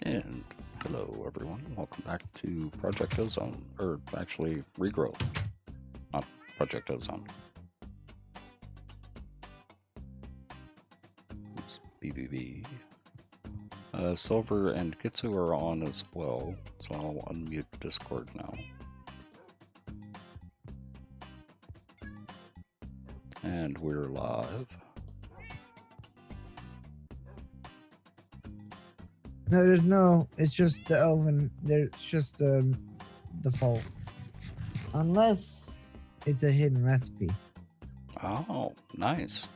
And hello everyone, welcome back to Project Ozone, or actually Regrowth, not Project Ozone. It's BBB. Silver and Kitsu are on as well, so I'll unmute Discord now. And we're live. No, there's no. It's just the elven. There's just default, unless it's a hidden recipe. Oh, nice.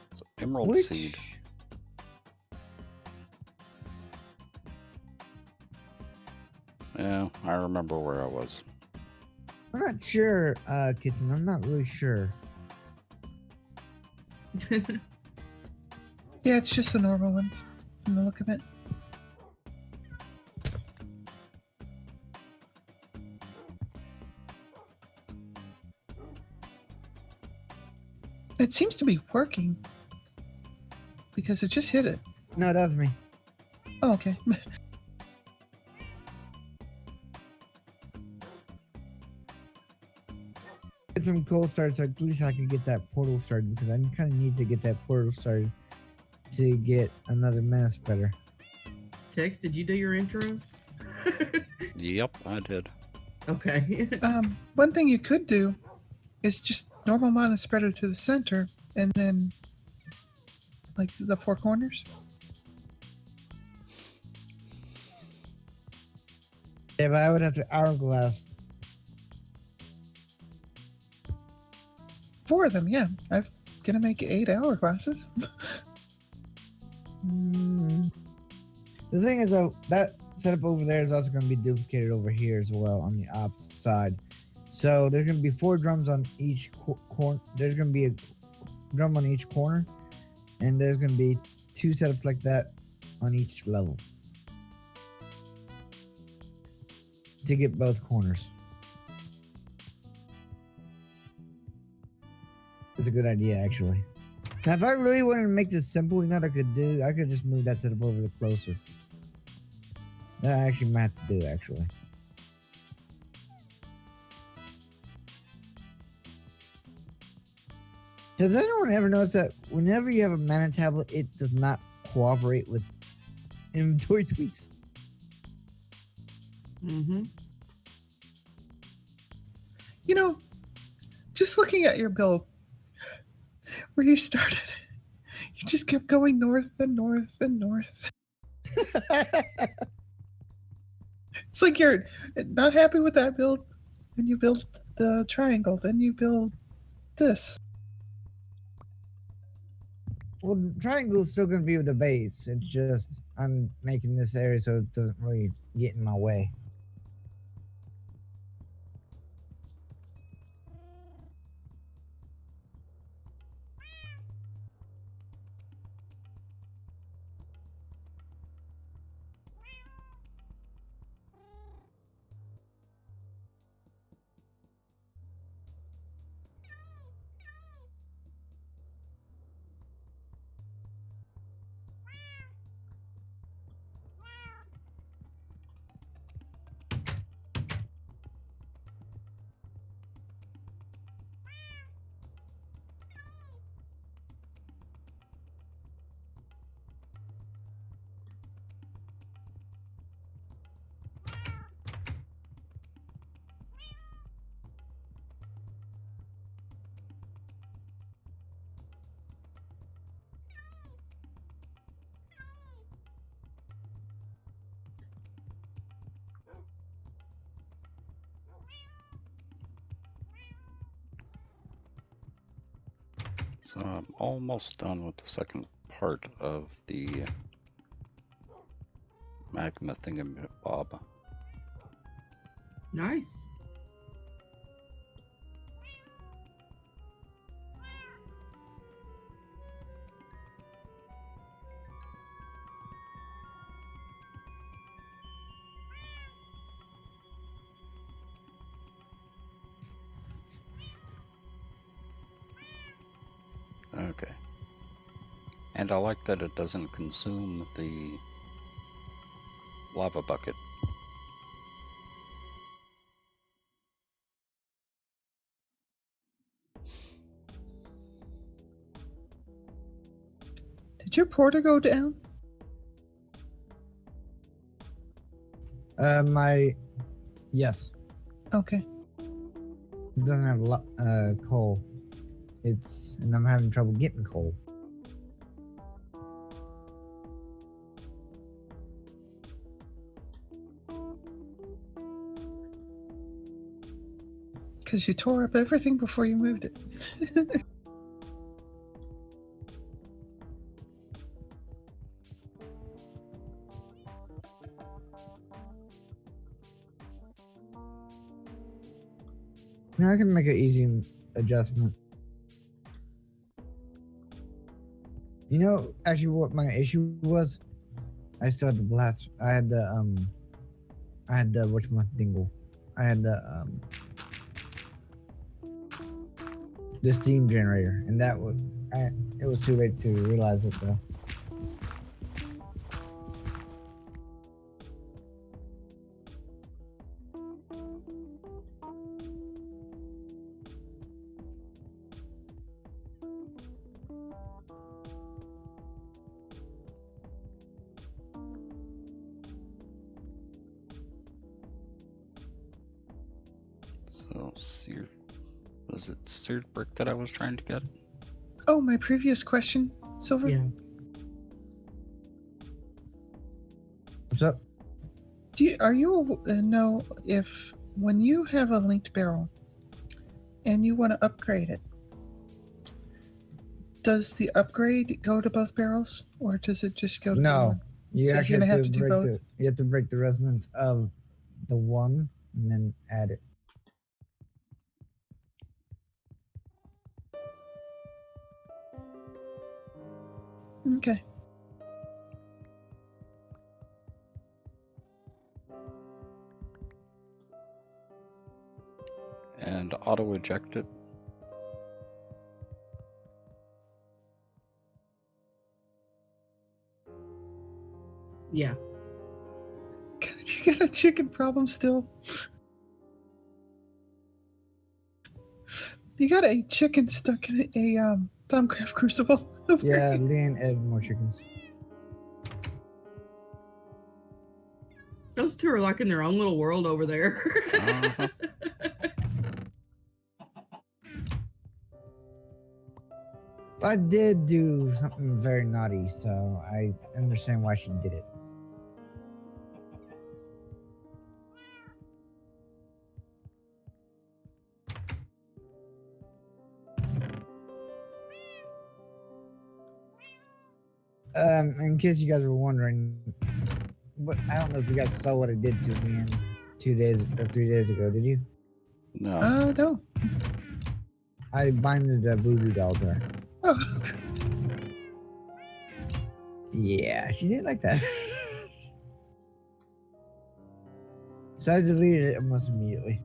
It's Emerald Which, Seed. Yeah, I remember where I was. I'm not sure, Kitchen. I'm not really sure. Yeah, it's just the normal ones from the look of it. It seems to be working because it just hit it. No, that's me. Oh, okay. Get some coal started so at least I can get that portal started because I kind of need to get that portal started to get another mana spreader. Tex, did you do your intro? Yep, I did. Okay. One thing you could do is just normal mana spreader to the center and then like the four corners. Yeah, but I would have to hourglass. 4 of them, yeah. I'm gonna make 8 hourglasses. The thing is, though, that setup over there is also going to be duplicated over here as well on the opposite side. So there's going to be 4 drums on each corner. There's going to be a drum on each corner, and there's going to be 2 setups like that on each level to get both corners. It's a good idea, actually. Now, if I really wanted to make this simple, you know what I could do? I could just move that setup over to closer. That I actually might have to do, actually. Has anyone ever noticed that whenever you have a mana tablet, it does not cooperate with inventory tweaks? Mm-hmm. You know, just looking at your build, where you started, you just kept going north and north and north. It's like you're not happy with that build, then you build the triangle, then you build this. Well, the triangle is still going to be with the base. It's just I'm making this area so it doesn't really get in my way. So I'm almost done with the second part of the magma thingamabob. Nice. Okay. And I like that it doesn't consume the lava bucket. Did your porter go down? Yes. Okay. It doesn't have coal. And I'm having trouble getting coal. Because you tore up everything before you moved it. No, I can make an easy adjustment. You know, actually, what my issue was? I still had the blast. I had the whatchamacallit. I had the steam generator, and it was too late to realize it though. So, was it seared brick that I was trying to get? Oh, my previous question, Silver? Yeah. What's up? Are you know if when you have a linked barrel and you want to upgrade it, does the upgrade go to both barrels, or does it just go to the No, one? you So you're actually gonna have have to to do break both? you have to break the resonance of the one and then add it. Okay. And auto eject it. Yeah. You got a chicken problem still? You got a chicken stuck in a Thaumcraft crucible? Yeah, Leanne added more chickens. Those two are like in their own little world over there. Uh-huh. I did do something very naughty, so I understand why she did it. In case you guys were wondering, but I don't know if you guys saw what I did to Leanne 2 days or 3 days ago. Did you? No. No. I binded a voodoo doll to her. Oh, Yeah, she didn't like that. So I deleted it almost immediately.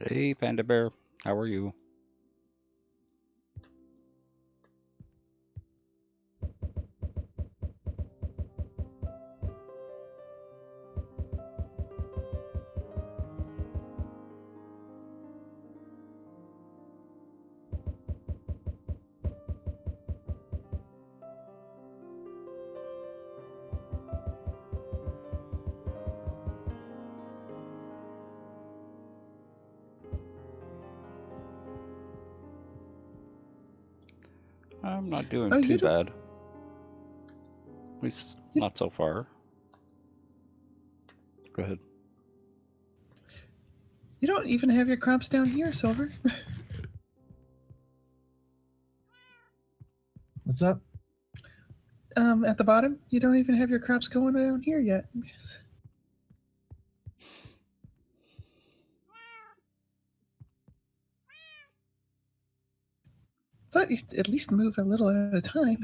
Hey, Panda Bear. How are you? I'm not doing Oh, you too don't- bad. At least not so far. Go ahead. you don't even have your crops down here, Silver. What's up? At the bottom, you don't even have your crops going down here yet. Thought you'd at least move a little at a time.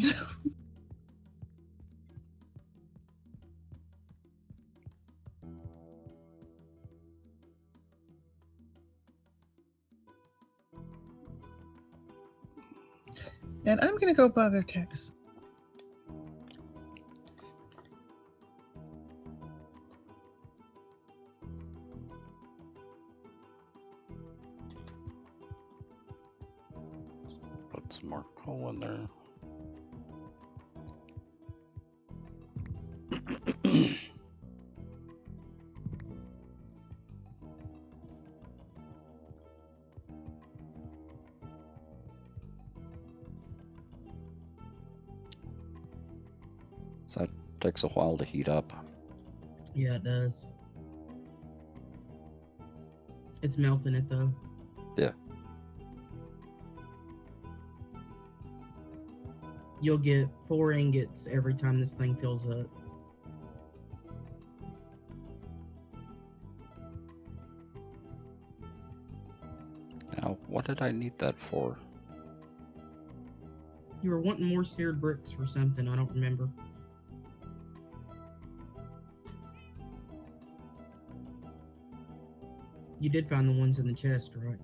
And I'm gonna go bother Tex. Put some more coal in there. So that takes a while to heat up. Yeah, it does. It's melting it though. Yeah. You'll get 4 ingots every time this thing fills up. Now, what did I need that for? You were wanting more seared bricks for something, I don't remember. You did find the ones in the chest, right?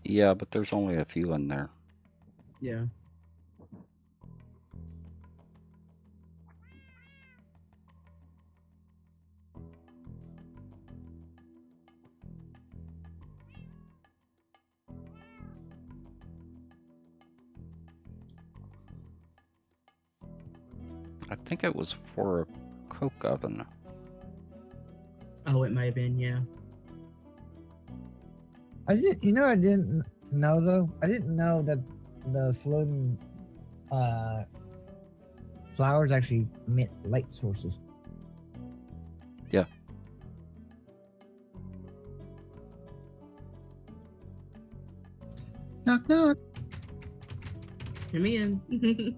Yeah, but there's only a few in there. Yeah. I think it was for a coke oven. Oh, it may have been, yeah. I didn't know though. I didn't know that the floating flowers actually emit light sources. Yeah. Knock, knock. Come in.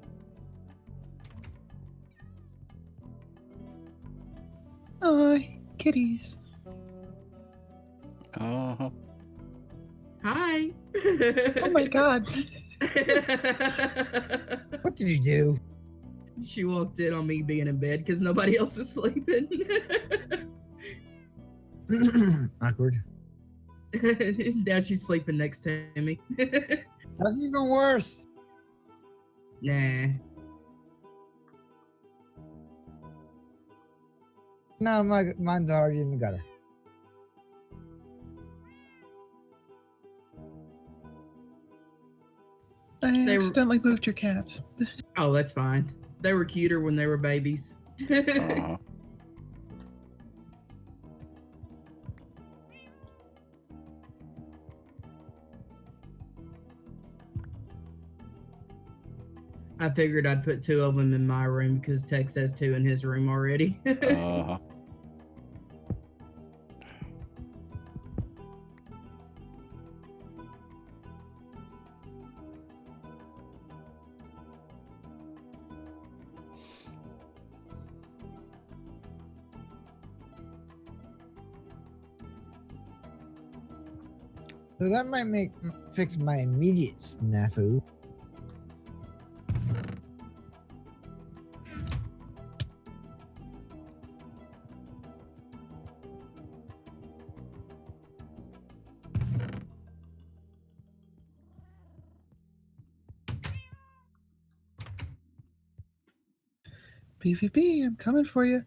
Oh, kitties. Uh-huh. Hi. Oh my god. What did you do? She walked in on me being in bed because nobody else is sleeping. Awkward. Now she's sleeping next to me. That's even worse. Nah. No, mine's already in the gutter. I accidentally moved your cats. Oh, that's fine. They were cuter when they were babies. Uh-huh. I figured I'd put 2 of them in my room because Tex has 2 in his room already. Uh-huh. So that might fix my immediate snafu. BVB, I'm coming for you.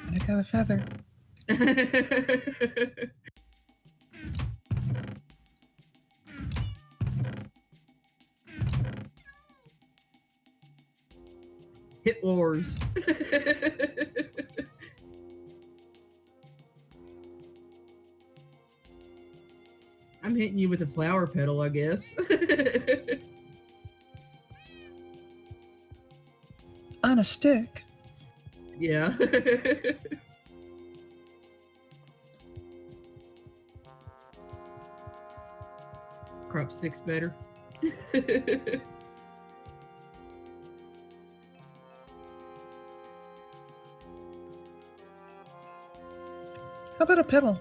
And I got a feather. Hit wars. I'm hitting you with a flower petal, I guess. On a stick. Yeah. Crop sticks better. How about a pedal?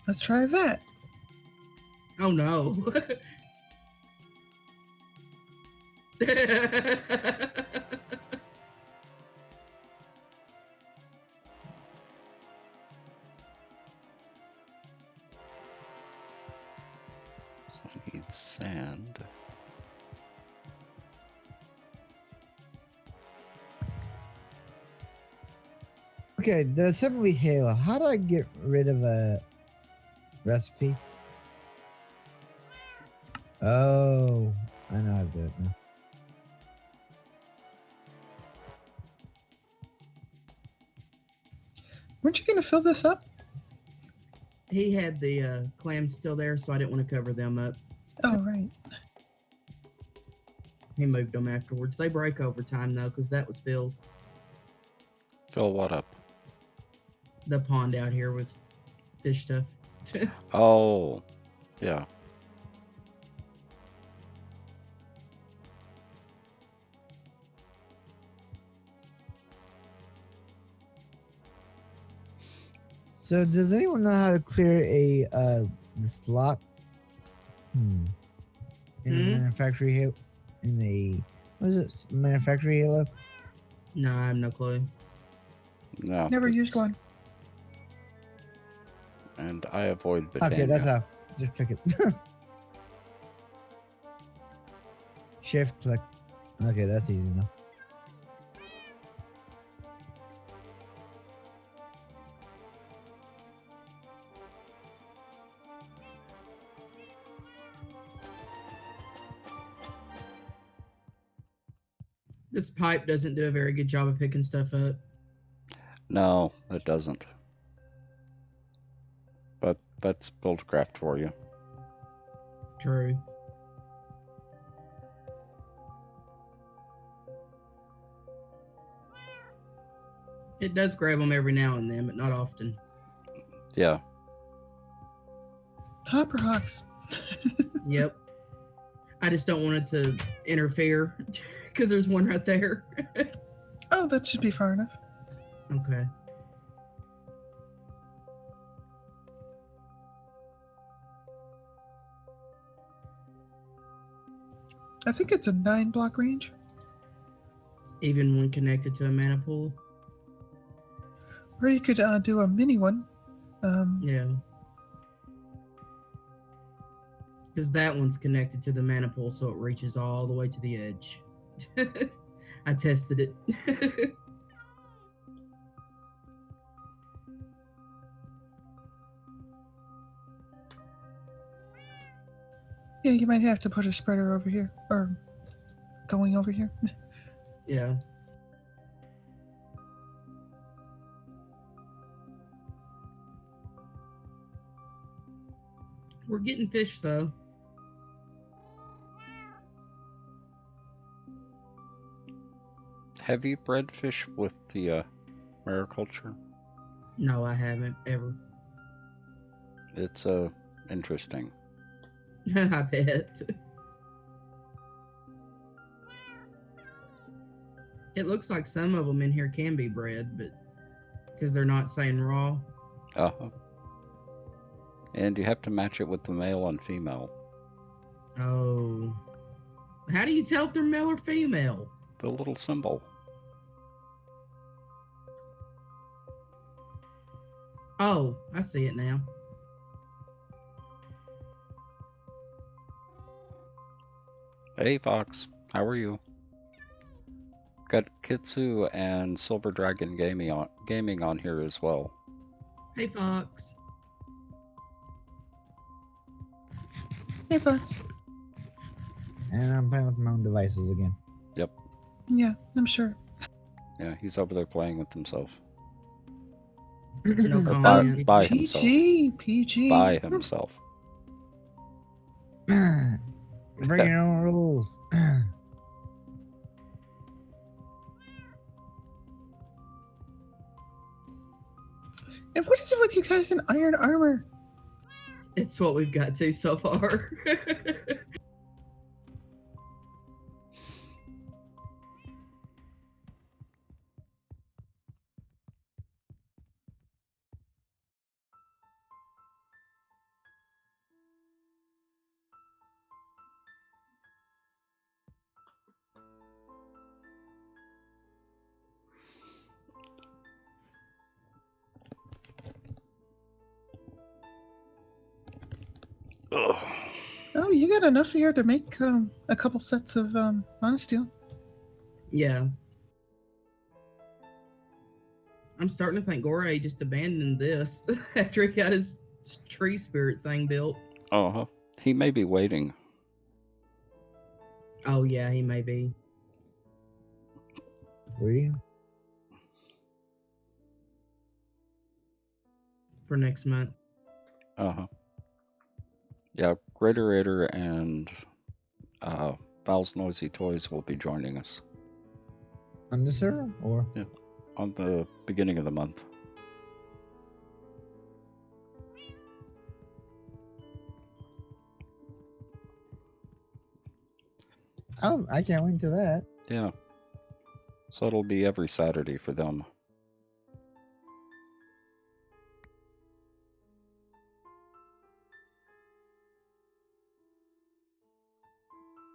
Let's try that. Oh no. So I need sand. Okay, the assembly halo. How do I get rid of a recipe? Oh, I know how to do it now. Weren't you going to fill this up? He had the clams still there, so I didn't want to cover them up. Oh, right. He moved them afterwards. They break over time, though, because that was filled. Fill what up? The pond out here with fish stuff. Oh, yeah. So, does anyone know how to clear a the slot? In the manufacturing halo, in the what is it? Manufacturing halo? No, I have no clue. No. Never used one. And I avoid Okay, that's Botania. how. Just click it. Shift click. Okay, that's easy enough. This pipe doesn't do a very good job of picking stuff up. No, it doesn't. But that's Buildcraft for you. True. It does grab them every now and then, but not often. Yeah. Hopper Hawks. Yep. I just don't want it to interfere because there's one right there. Oh, that should be far enough. Okay. I think it's a 9-block range. Even when connected to a mana pool. Or you could do a mini one. Yeah. Because that one's connected to the mana pool, so it reaches all the way to the edge. I tested it. Yeah, you might have to put a spreader over here. Or going over here. Yeah. We're getting fish, though. Have you bred fish with the mariculture? No, I haven't ever. It's interesting. I bet. It looks like some of them in here can be bred, but because they're not saying raw. Uh-huh. And you have to match it with the male and female. Oh. How do you tell if they're male or female? The little symbol. Oh, I see it now. Hey, Fox. How are you? Got Kitsu and Silver Dragon Gaming on here as well. Hey, Fox. Hey, Fox. And I'm playing with my own devices again. Yep. Yeah, I'm sure. Yeah, he's over there playing with himself. No Or comment. by himself. PG. By himself. Bring your own rules. And what is it with you guys in iron armor? It's what we've got to so far. Ugh. Oh, you got enough here to make a couple sets of monosteel. Yeah. I'm starting to think Gorey just abandoned this after he got his tree spirit thing built. Uh-huh. He may be waiting. Oh yeah, he may be. Waiting. For next month. Uh-huh. Yeah, Greater Raider and Val's Noisy Toys will be joining us On the server? Or? on the beginning of the month. Oh, I can't wait to that. Yeah. So it'll be every Saturday for them.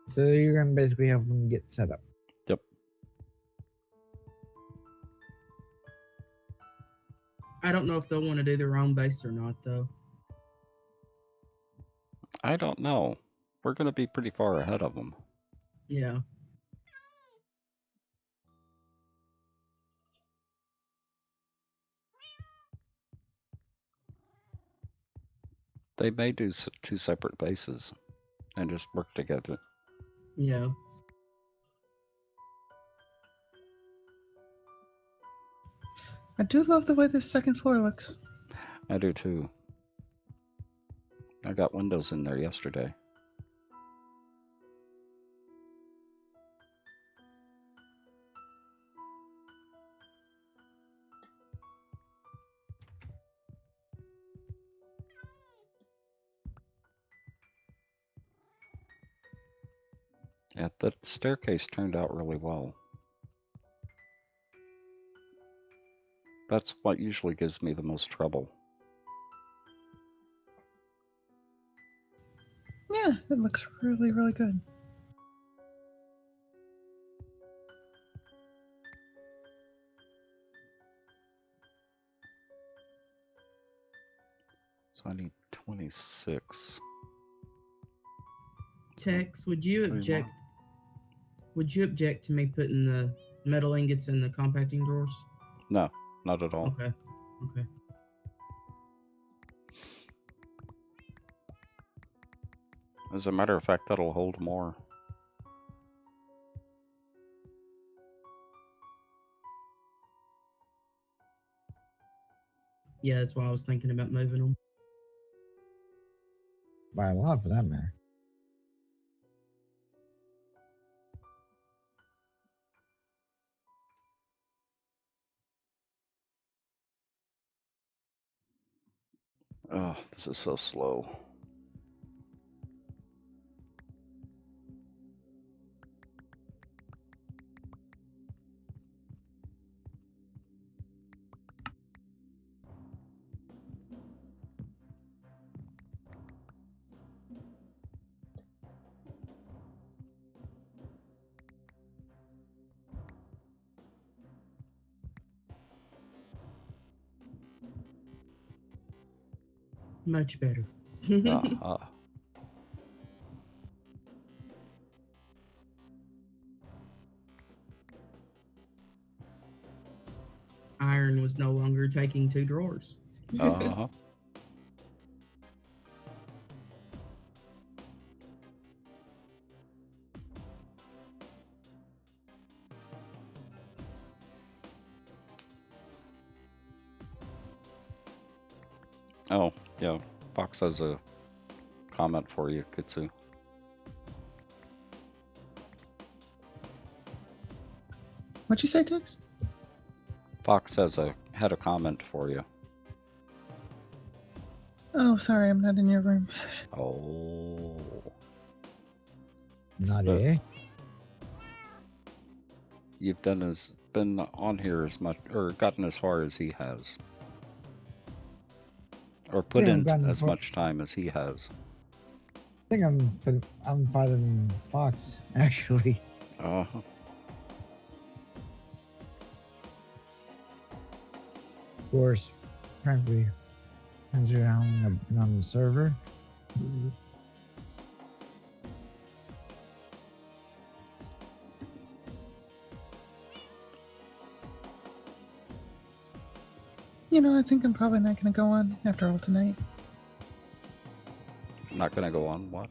So you're gonna basically help them get set up. Yep. I don't know if they'll want to do their own base or not, though. I don't know. We're going to be pretty far ahead of them. Yeah. They may do two separate bases and just work together. Yeah. I do love the way this second floor looks. I do too. I got windows in there yesterday. Yeah, the staircase turned out really well. That's what usually gives me the most trouble. Yeah, it looks really, really good. So I need 26. Tex, would you Three object? more. Would you object to me putting the metal ingots in the compacting drawers? No, not at all. Okay. Okay. As a matter of fact, that'll hold more. Yeah, that's why I was thinking about moving them. By a lot for that matter. Oh, this is so slow. Much better. Uh-huh. Iron was no longer taking 2 drawers. Uh-huh. Oh, yeah. Fox has a comment for you, Kitsu. What'd you say, Tex? Fox had a comment for you. Oh, sorry, I'm not in your room. Oh. Not the- eh? You've been on here as much, or gotten as far as he has. Or put Yeah, I've in gotten as far- much time as he has. I think I'm farther than Fox, actually. Uh-huh. Of course, frankly, considering how long I've been on the server, I think I'm probably not going to go on after all tonight. Not gonna go on what?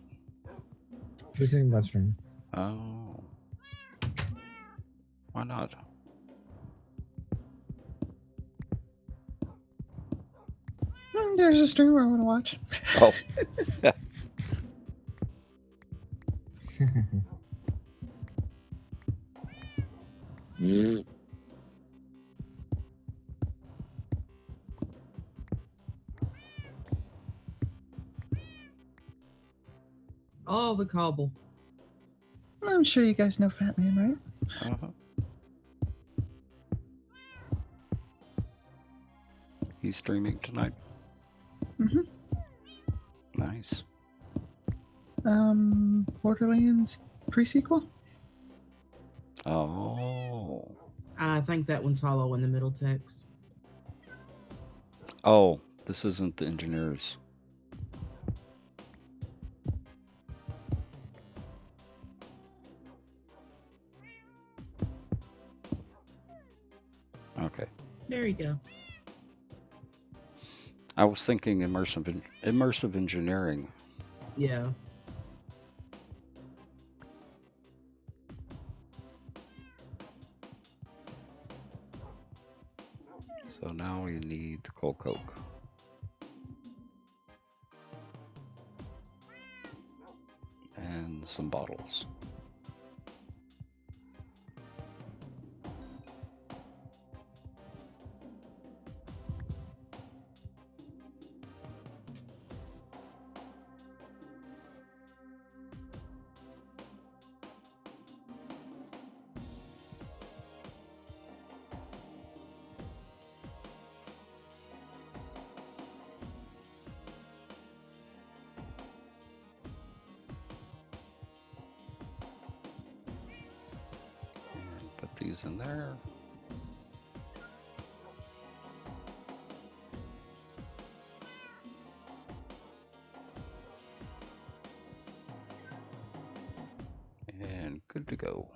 Visiting about stream. Oh. Why not? There's a streamer I want to watch. Oh. Oh, the cobble. I'm sure you guys know Fat Man, right? Uh-huh. He's streaming tonight. Mm-hmm. Nice. Borderlands pre-sequel? Oh. I think that one's hollow in the middle text. Oh, this isn't the engineers. Okay. There you go. I was thinking immersive engineering. Yeah. So now we need the coal coke. And some bottles. And put these in there. And good to go.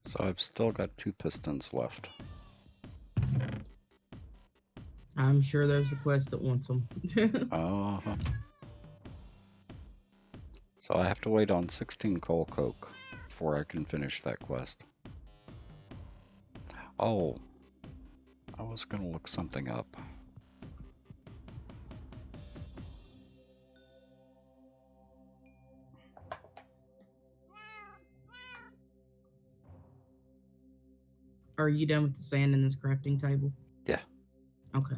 So I've still got 2 pistons left. I'm sure there's a quest that wants them. Uh-huh. So I have to wait on 16 coal coke before I can finish that quest. Oh, I was gonna look something up. Are you done with the sand in this crafting table? Yeah. Okay.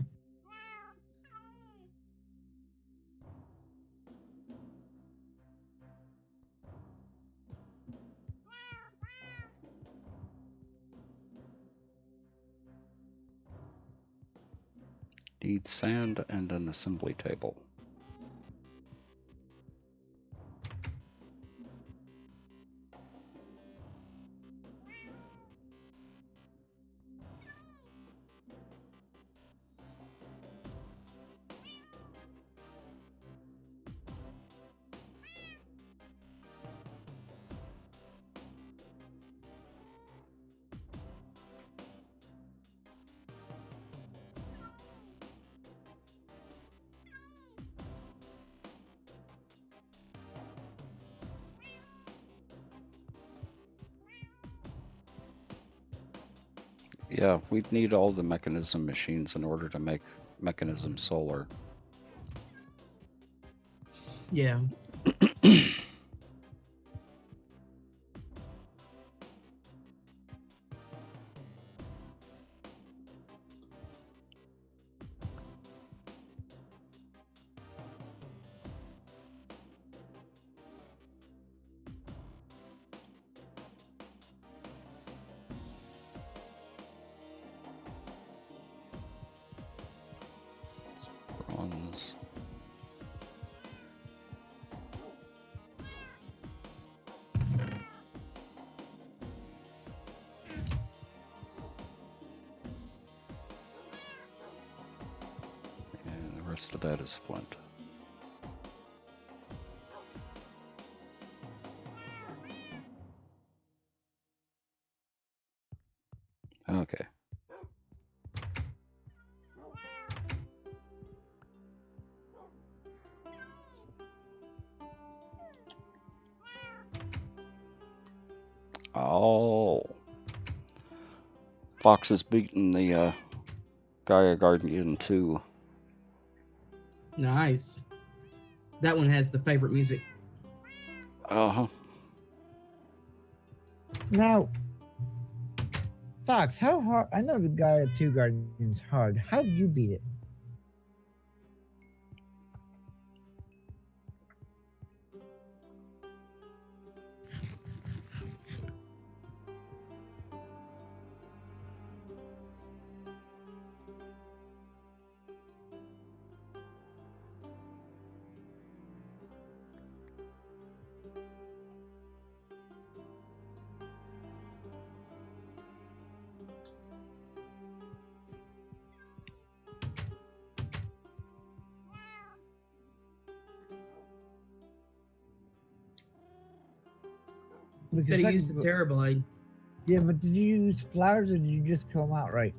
Need sand and an assembly table. Yeah, we'd need all the mechanism machines in order to make mechanism solar. Yeah. Bronze. rest of that is flint. Okay. Oh. Fox is beating the Gaia Guardian 2. Nice. That one has the favorite music. Uh-huh. Now, Fox, how hard? I know the Gaia 2 Guardian's hard. How did you beat it? He said he used the Terrorblade. Yeah, but did you use flowers or did you just come out right?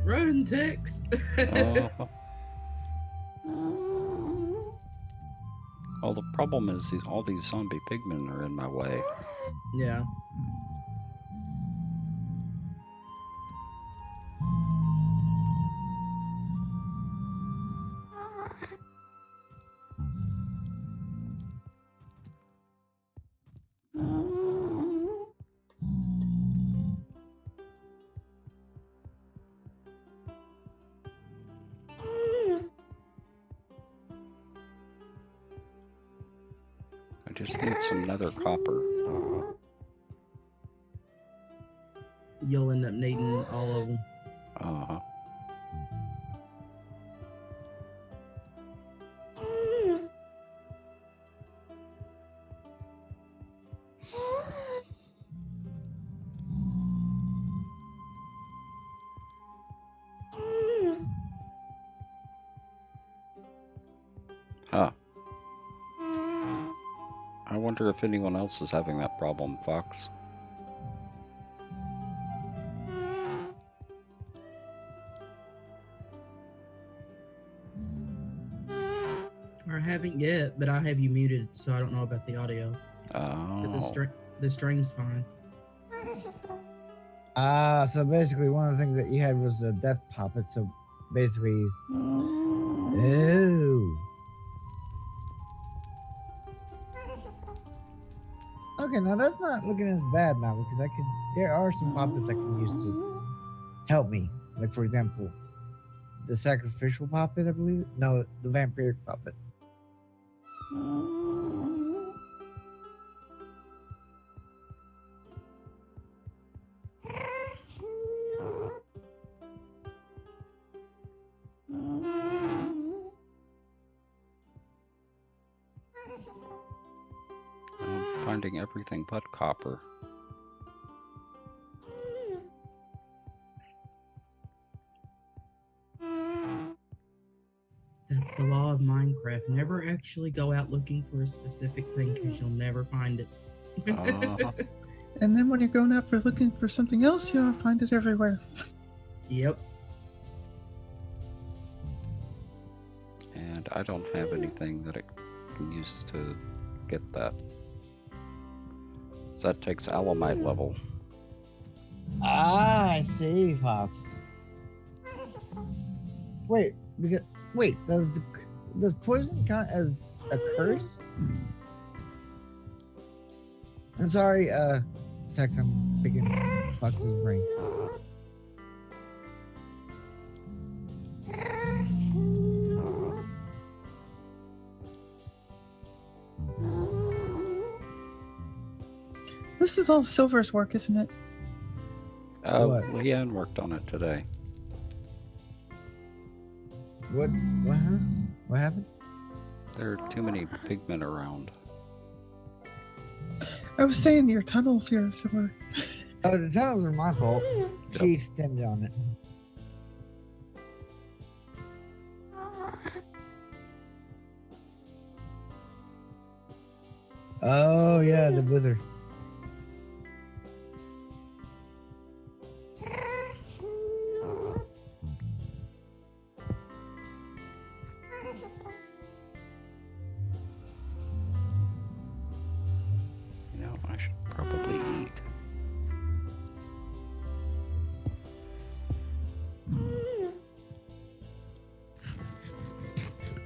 Run, Tex. Uh-huh. Well, the problem is all these zombie pigmen are in my way. Yeah. I just need some nether copper. You'll end up needing all of them. Uh-huh. Huh. I wonder if anyone else is having that problem, Fox. I haven't yet, but I have you muted, so I don't know about the audio. But Oh. the stream's fine. So basically one of the things that you had was the death puppet, so basically... Oh. Okay, now that's not looking as bad now, because there are some puppets I can use to help me. Like, for example, the sacrificial puppet, I believe? No, the vampiric puppet. I'm finding everything but copper. It's the law of Minecraft. Never actually go out looking for a specific thing because you'll never find it. Uh-huh. And then when you're going out for looking for something else, you'll find it everywhere. Yep. And I don't have anything that I can use to get that. So that takes Alamite level. Ah, I see, Fox. Wait, does poison count as a curse? I'm sorry, Tex, I'm picking Fox's brain. This is all Silver's work, isn't it? What? Leanne worked on it today. What? Huh? What happened? There are too many pigmen around. I was saying your tunnels here, Silver. Oh, the tunnels are my fault. Yep. She extended on it. Oh yeah, the wither. You know, I should probably eat.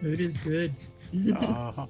Food is good. Uh-huh.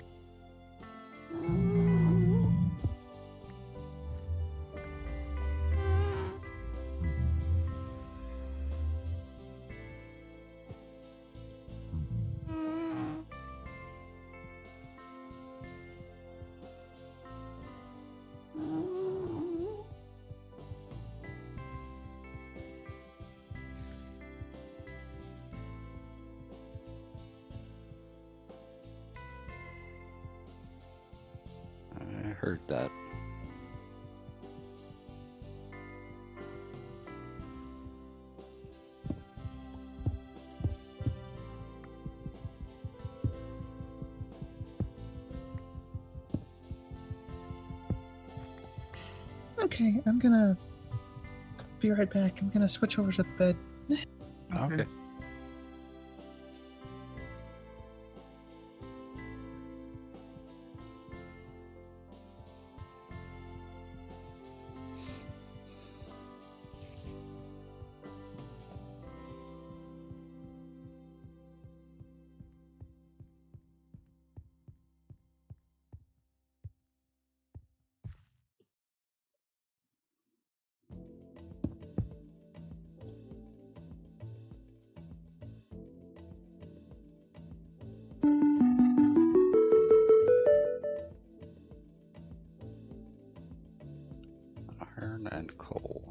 I heard that. Okay, I'm gonna be right back. I'm gonna switch over to the bed. Okay. Iron and coal.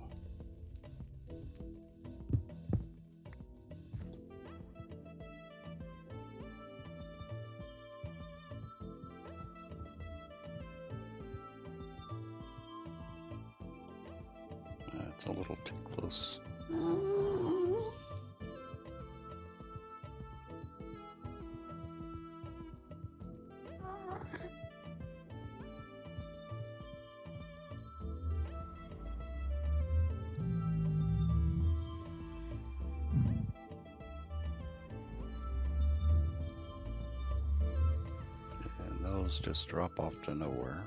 That's a little too close. And those just drop off to nowhere.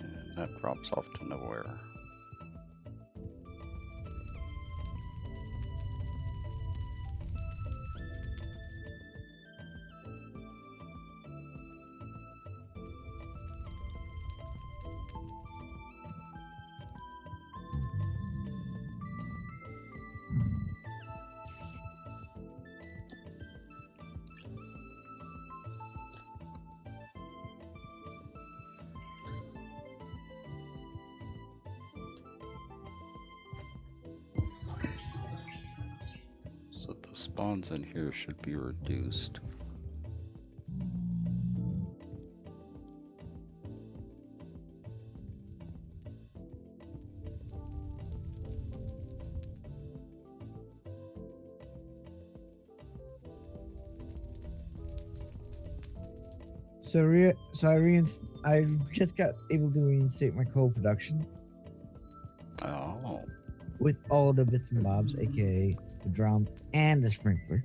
And that drops off to nowhere. spawns in here should be reduced. I just got able to reinstate my coal production Oh. with all the bits and bobs, aka the drum and the sprinkler.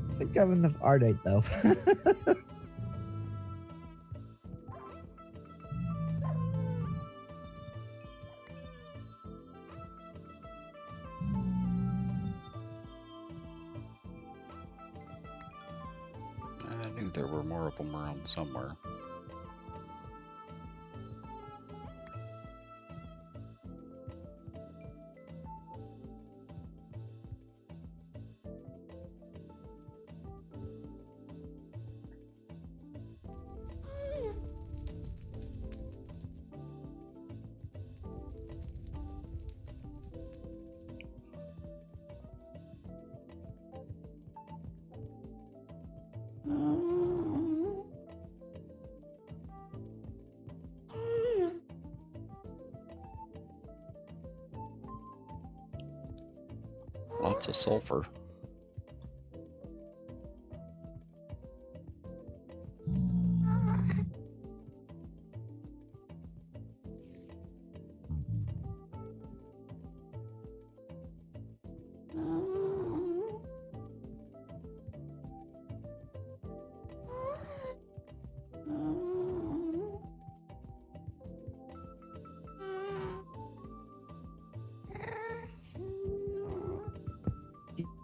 I think I have enough ardite though. I knew there were more of them around somewhere. Lots of sulfur.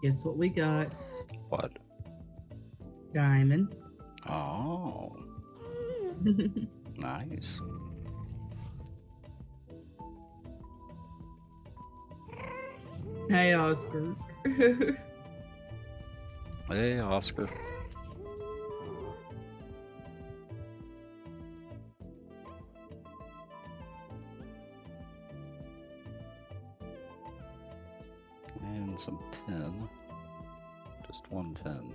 Guess what we got? What? Diamond. Oh, nice. Hey, Oscar. Hey, Oscar. And some tin. Just one tin.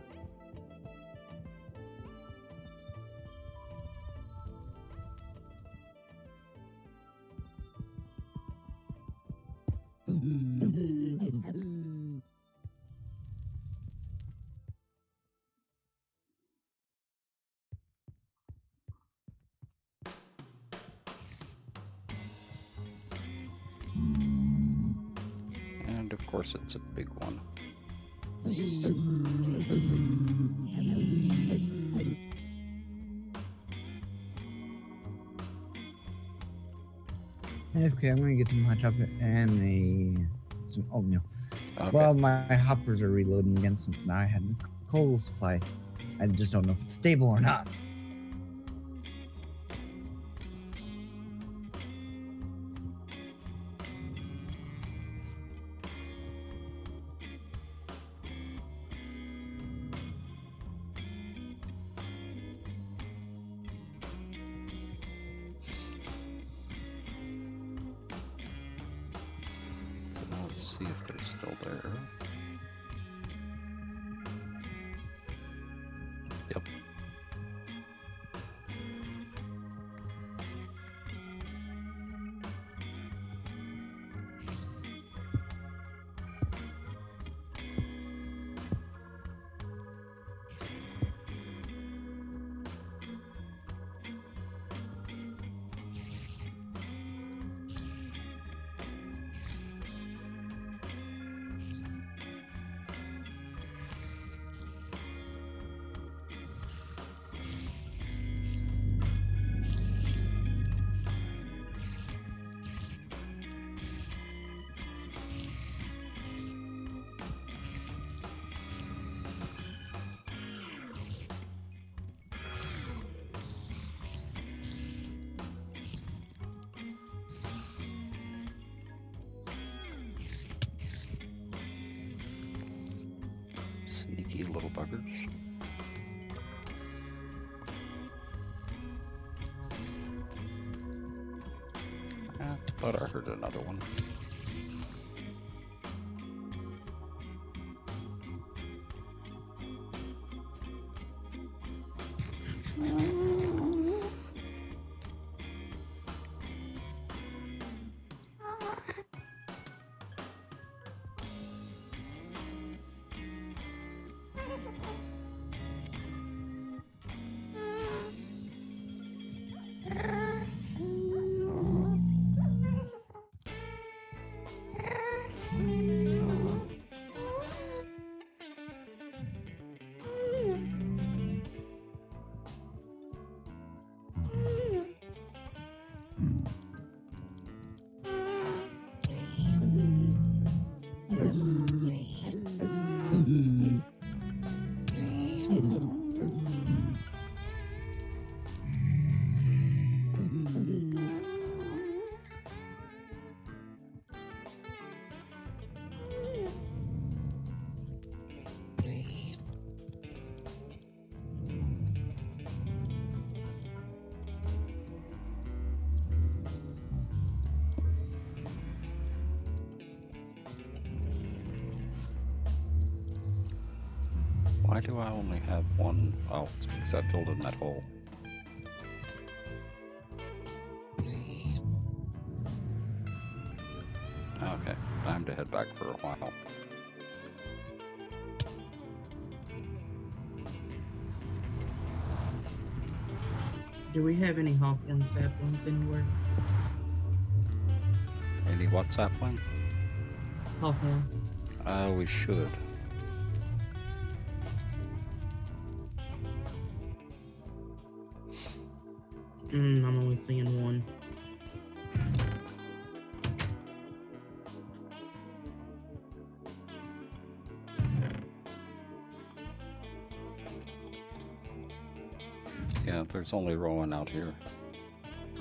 And of course it's a big one. Okay, I'm gonna get some hot chocolate and some oatmeal. Okay. Well, my hoppers are reloading again since now I had the coal supply. I just don't know if it's stable or not. So now let's see if they're still there. Yep. sneaky little buggers. I thought I heard another one. Why do I only have one? Oh, it's because I filled in that hole. Okay, time to head back for a while. Do we have any hawthorn saplings anywhere? Any WhatsApp one? Hawthorn. We should. I'm only seeing one. Yeah, there's only Rowan out here.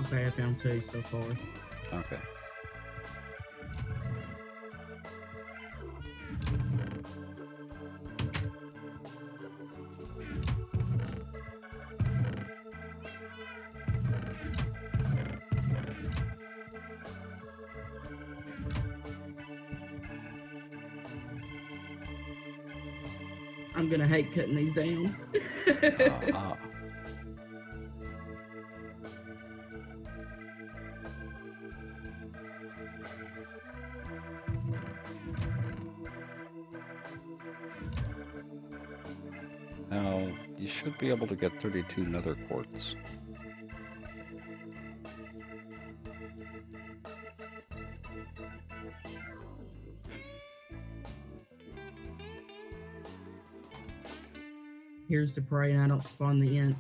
Okay, I found 2 so far. Okay. I'm gonna hate cutting these down. Now, you should be able to get 32 nether quartz. Here's to praying I don't spawn the ant.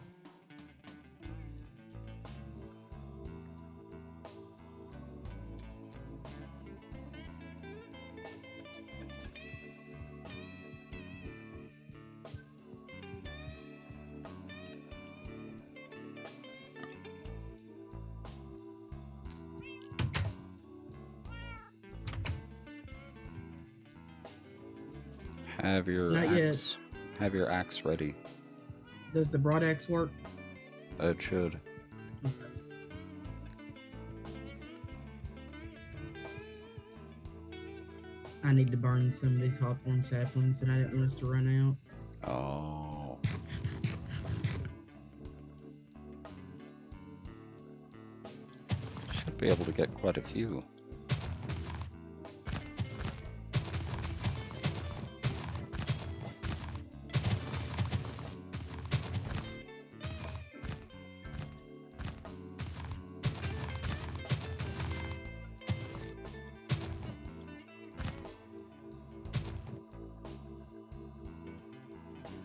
Have your Not yet. axe. Have your axe ready. Does the broad axe work? It should. I need to burn some of these hawthorn saplings, and I didn't want us to run out. Oh. Should be able to get quite a few.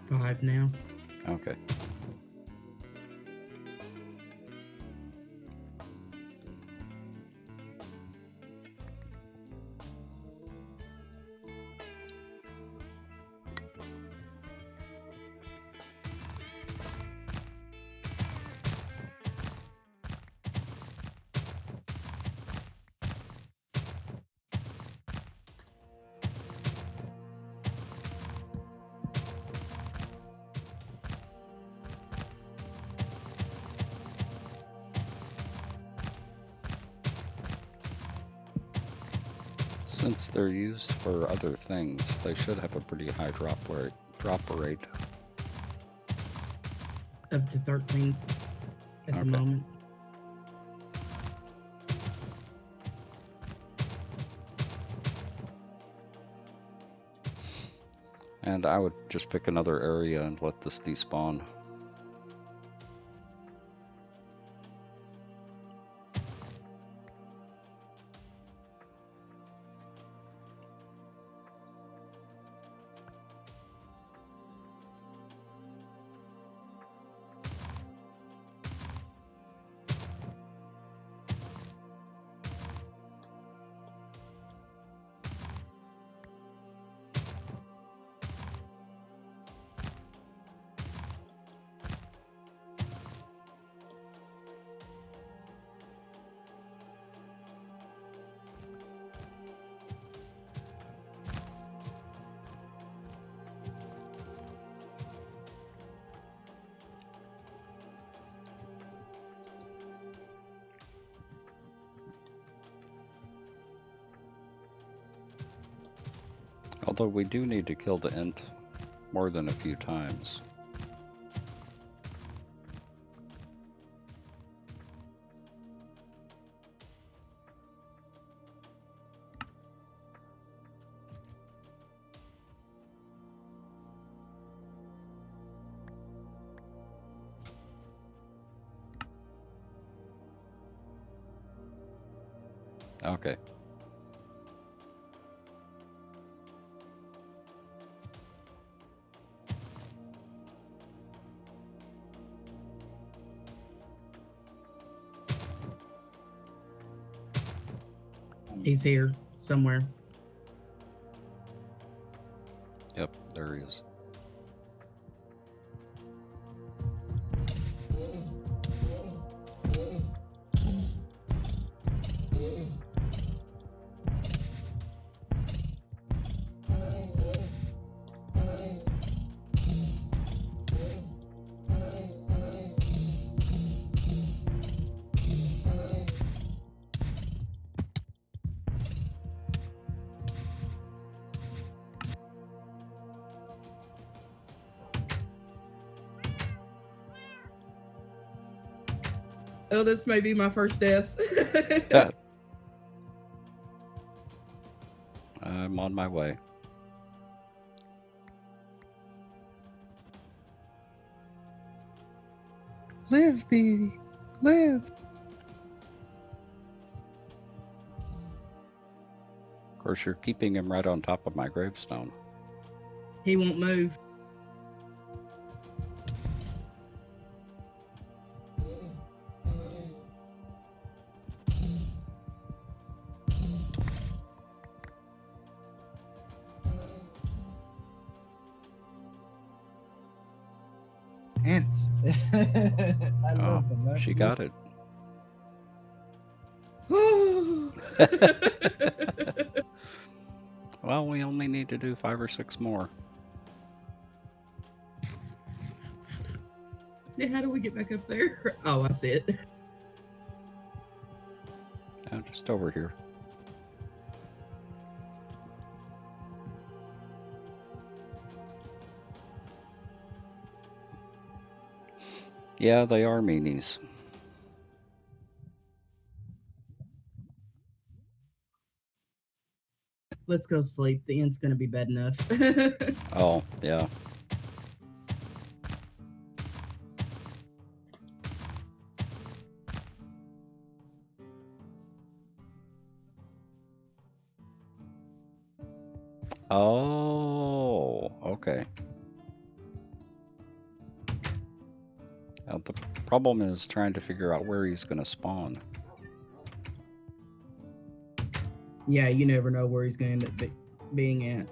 Five now. Okay. Since they're used for other things, they should have a pretty high drop rate. Up to 13 at the Okay. moment. And I would just pick another area and let this despawn. Although we do need to kill the int more than a few times. Okay. He's here somewhere. Yep, there he is. Oh, this may be my first death. Yeah. I'm on my way. Live, baby. Live. Of course, you're keeping him right on top of my gravestone. He won't move. Ants. I love them. don't She you? got it. Well, we only need to do 5 or 6 more. Yeah, how do we get back up there? Oh, I see it. Just over here. Yeah, they are meanies. Let's go sleep. The end's gonna be bad enough. Oh, yeah. Oh, okay. Now, the problem is trying to figure out where he's going to spawn. Yeah, you never know where he's gonna end up being at.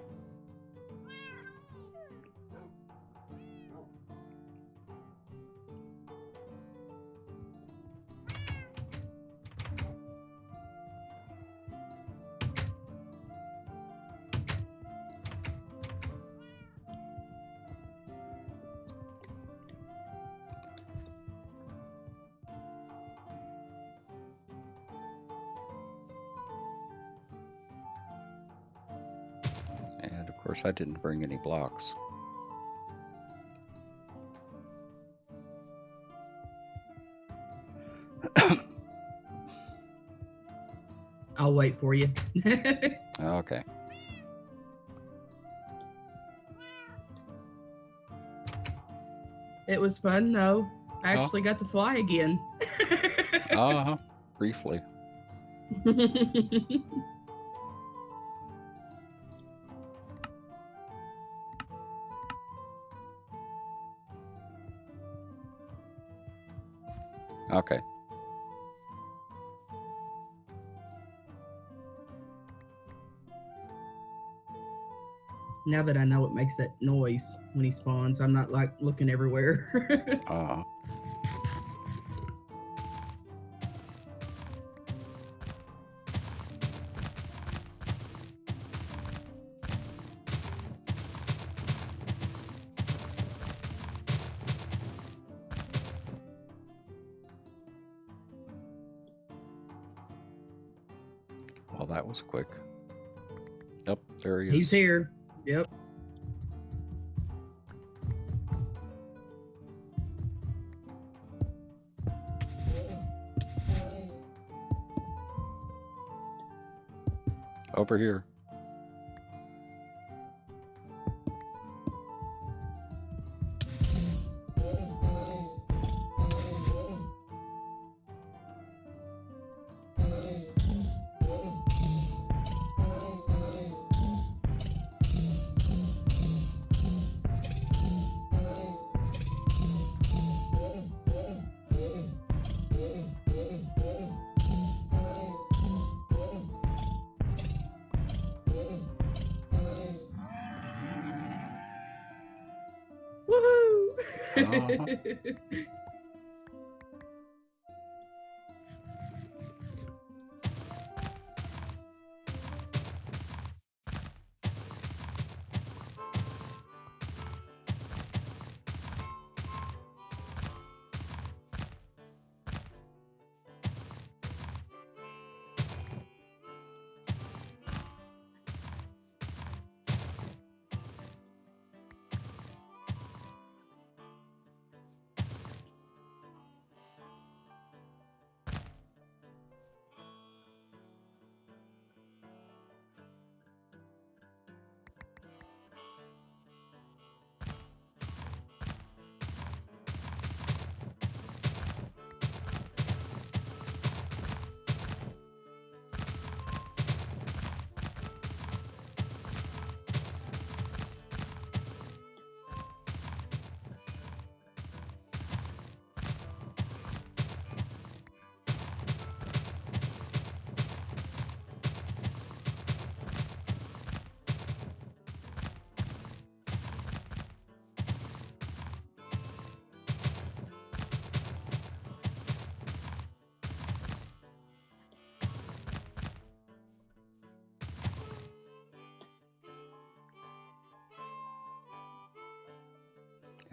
course, I didn't bring any blocks. I'll wait for you. Okay. It was fun though. I actually got to fly again. Briefly. Okay. Now that I know what makes that noise when he spawns, I'm not like looking everywhere. Well, that was quick. Yep, there he is. He's here. Yep. Over here. Woohoo!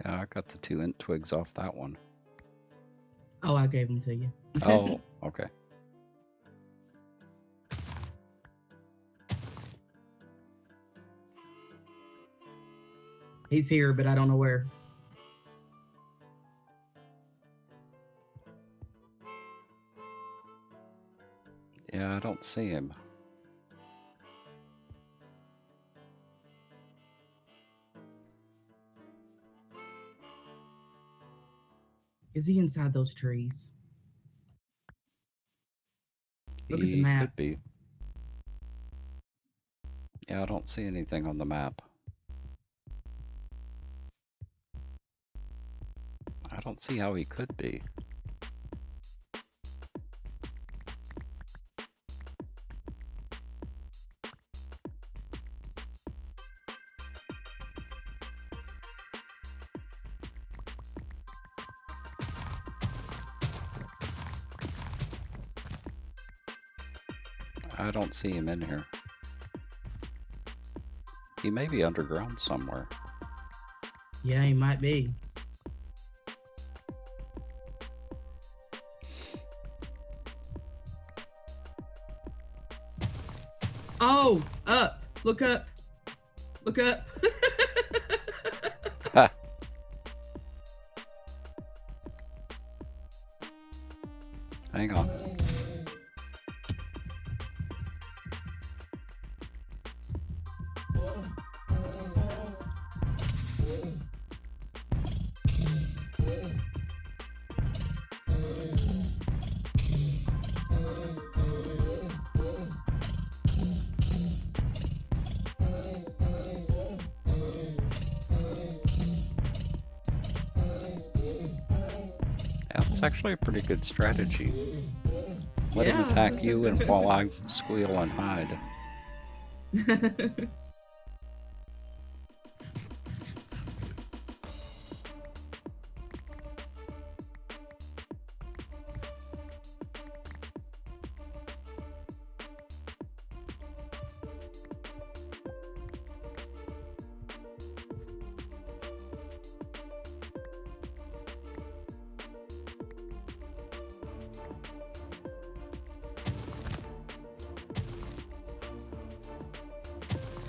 Yeah, I got the 2 int twigs off that one. Oh, I gave them to you. Oh, okay. He's here, but I don't know where. Yeah, I don't see him. Is he inside those trees? Look at the He map. could be. Yeah, I don't see anything on the map. I don't see how he could be. I don't see him in here. He may be underground somewhere. Yeah, he might be. Oh, up. Look up. Look up. Hang on. Yeah, it's actually a pretty good strategy. Let him Yeah. attack you, and while I squeal and hide.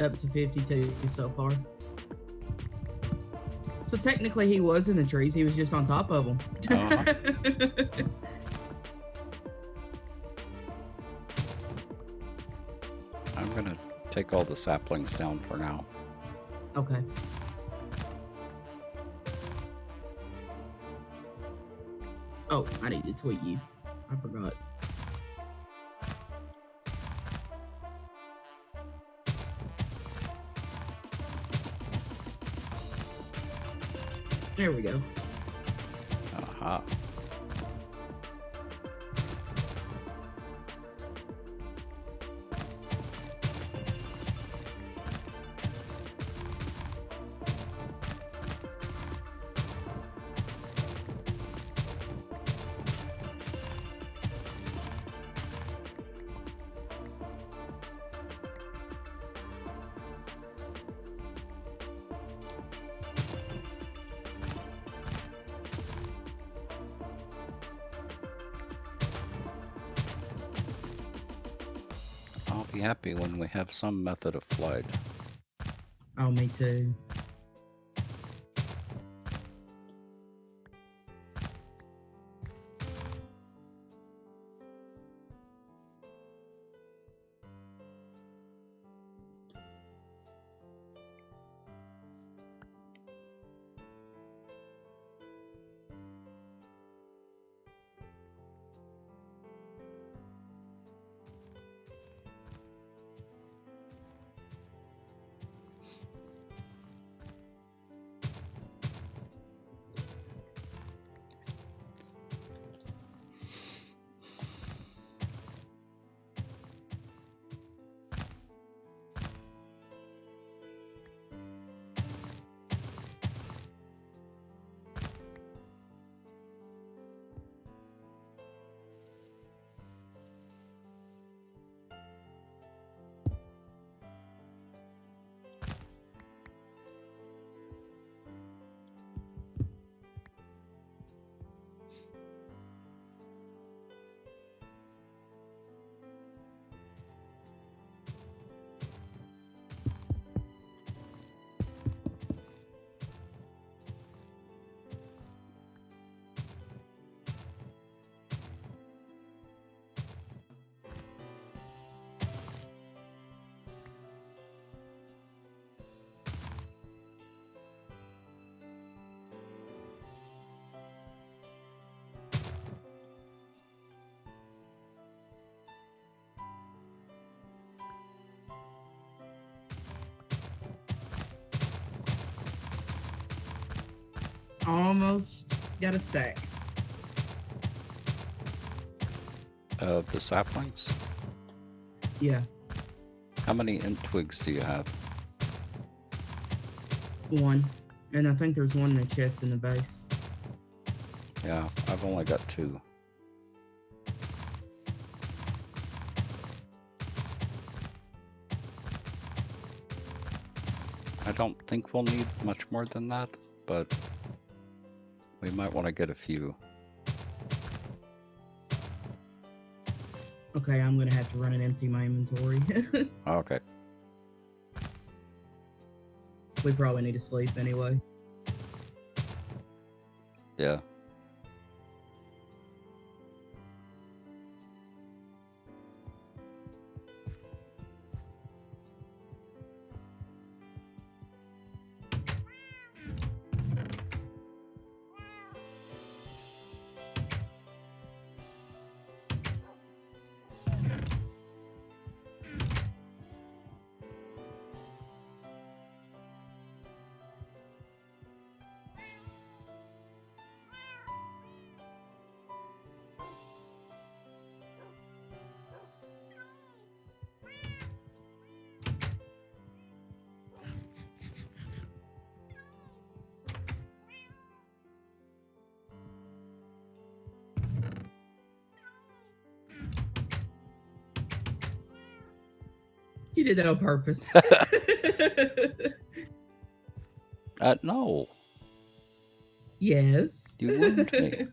Up to 52 so far. So technically he was in the trees, he was just on top of them. Uh-huh. I'm gonna take all the saplings down for now. Okay. Oh, I need to tweet you. I forgot. There we go. Aha. I'll be happy when we have some method of flight. Oh, me too. Almost got a stack. Of the saplings? Yeah, How many int twigs do you have? one. And I think there's one in the chest in the base. Yeah, I've only got 2. I don't think we'll need much more than that, but we might want to get a few. Okay, I'm gonna have to run and empty my inventory. Okay. We probably need to sleep anyway. Yeah. You did that on purpose. No. Yes. You ruined me.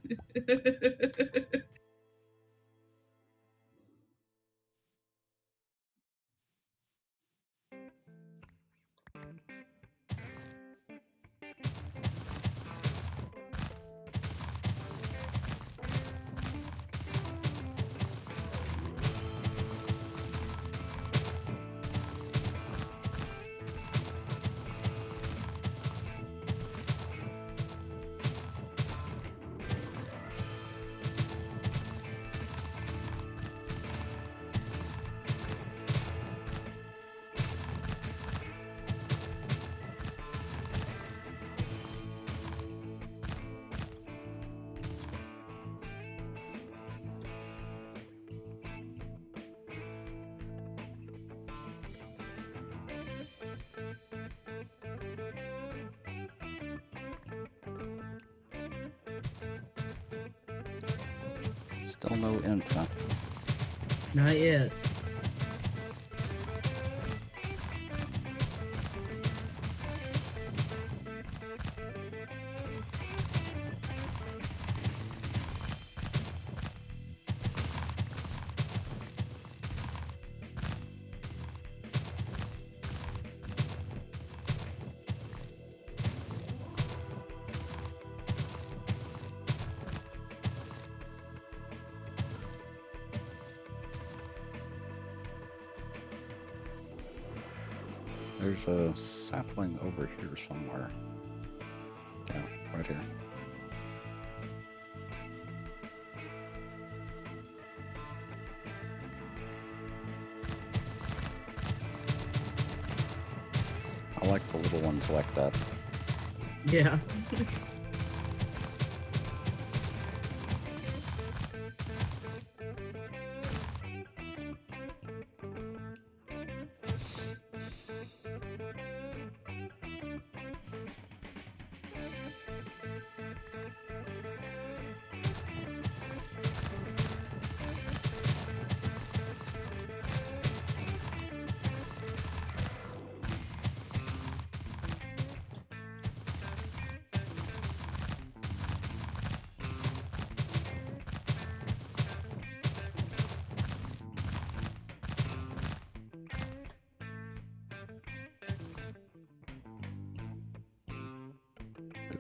Still no int, huh? Not yet. There's a sapling over here somewhere. Yeah, right here. I like the little ones like that. Yeah.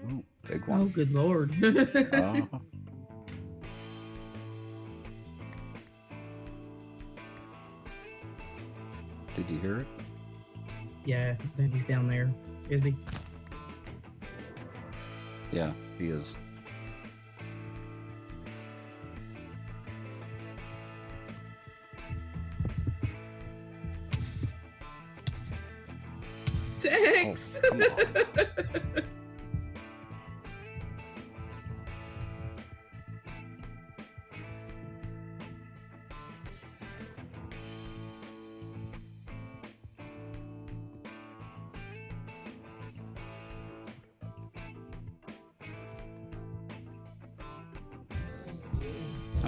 Ooh, big Oh, one. good lord. Uh-huh. Did you hear it? Yeah, I think he's down there. Is he? Yeah, he is. Tex! Oh, come on.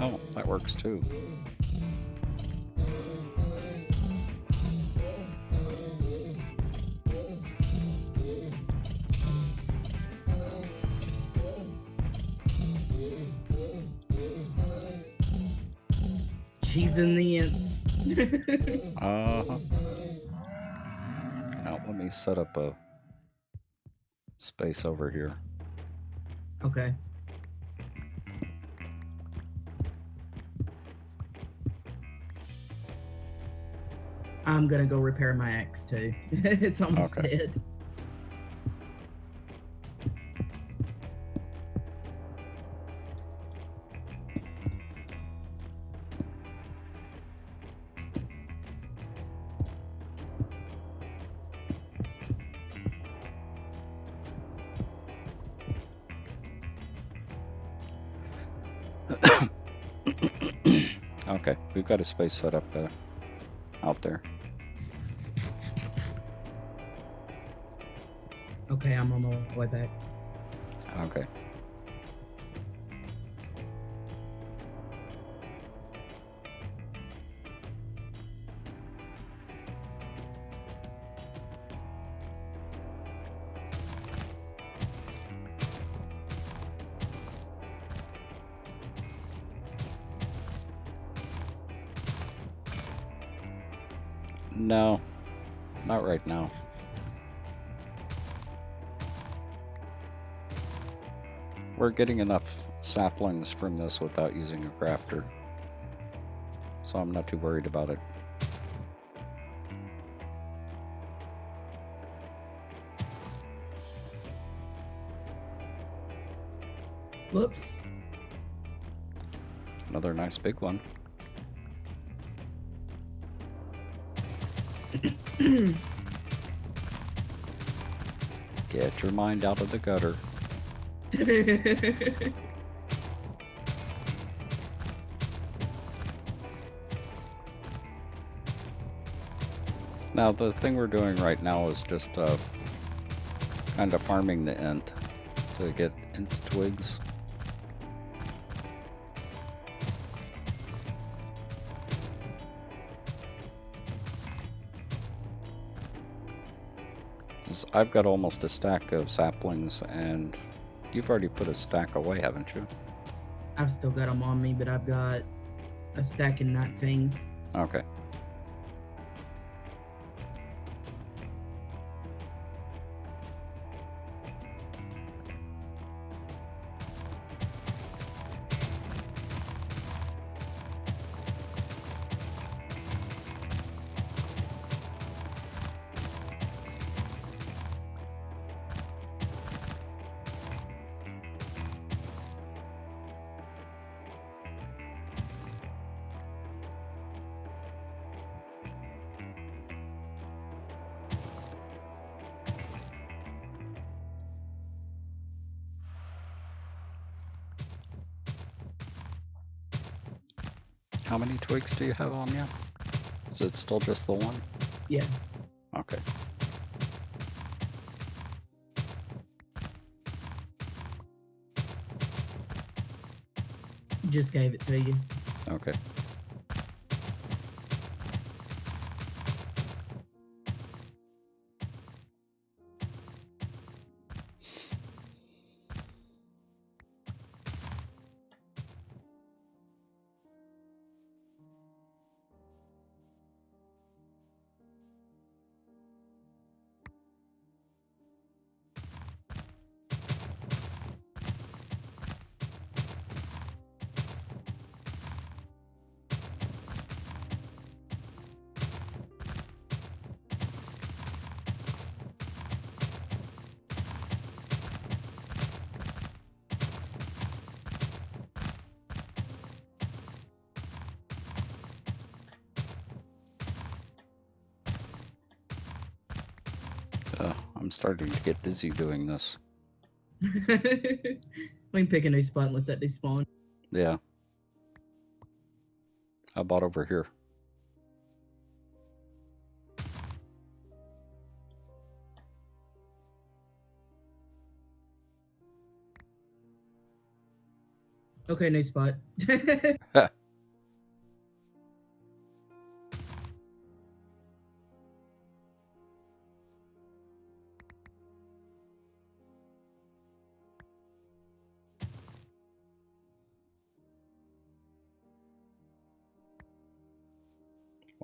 Oh, that works too. She's in the ants. Uh-huh. Now let me set up a space over here. Okay. I'm gonna go repair my axe too. It's almost Okay. dead. Okay, we've got a space set up out there. Okay, I'm on my way back. Okay. No, not right now. We're getting enough saplings from this without using a crafter, so I'm not too worried about it. Whoops. Another nice big one. Get your mind out of the gutter. Now, the thing we're doing right now is just kind of farming the int to get int twigs. I've got almost a stack of saplings, and you've already put a stack away, haven't you? I've still got them on me, but I've got a stack in 19. Okay. How many twigs do you have on you? Is it still just the one? Yeah. Okay. Just gave it to you. Okay. I'm starting to get dizzy doing this. We can pick a new spot and let that despawn. Yeah. How about over here? Okay, new spot.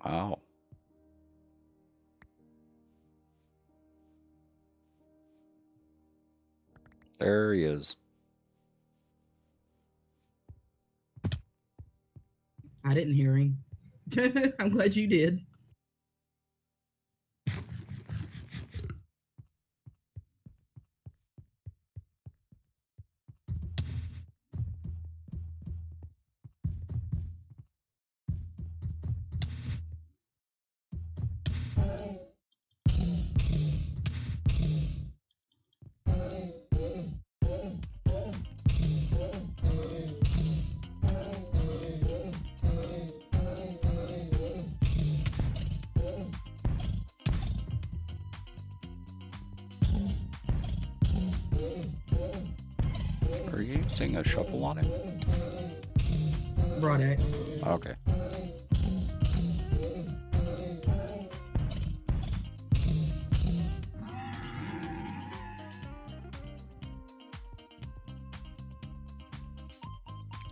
Wow. There he is. I didn't hear him. I'm glad you did. Are you using a shovel on him? Broadaxe. Okay.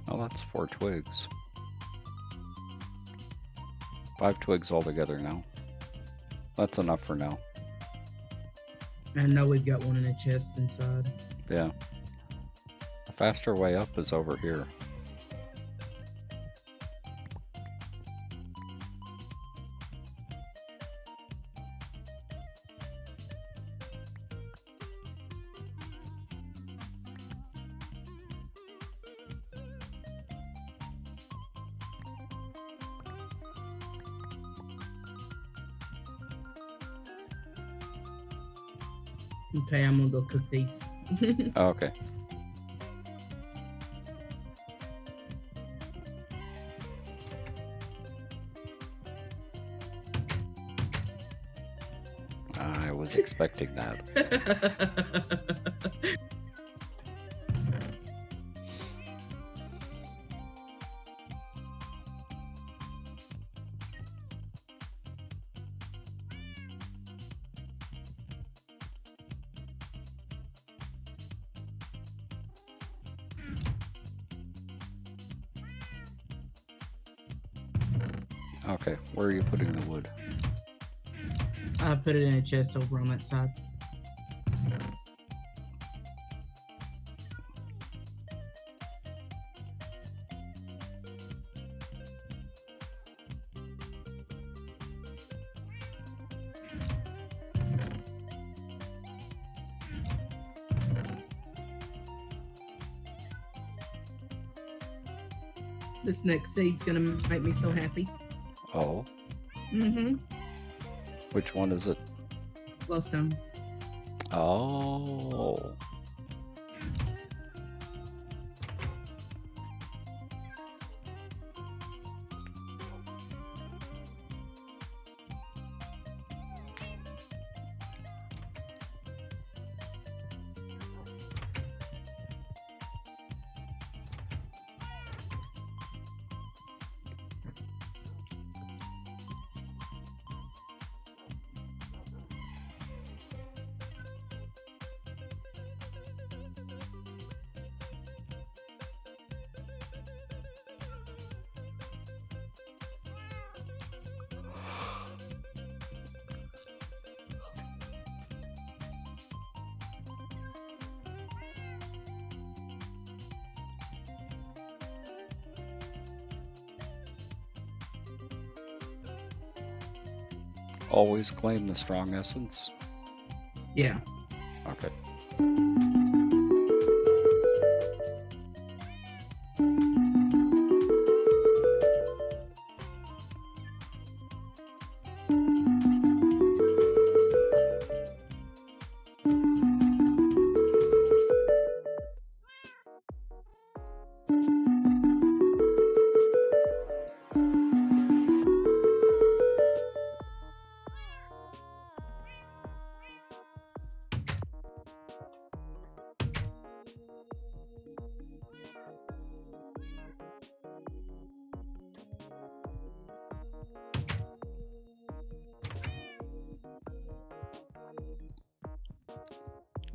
Oh, that's 4 twigs. 5 twigs altogether now. That's enough for now. I know we've got one in a chest inside. Yeah. The faster way up is over here. Okay, I'm gonna go cook these. Oh, okay. I was expecting that. Okay, where are you putting the wood? I put it in a chest over on that side. This next seed's gonna make me so happy. Oh, Mm-hmm. which one is it? Glowstone. Oh. Always claim the strong essence? Yeah. Okay.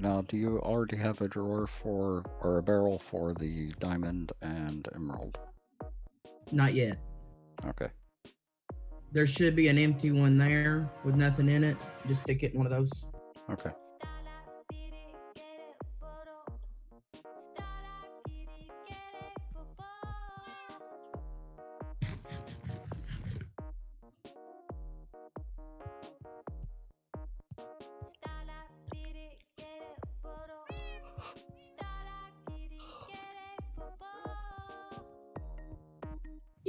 Now, do you already have a drawer for, or a barrel for the diamond and emerald? Not yet. Okay. There should be an empty one there with nothing in it. Just stick it in one of those. Okay.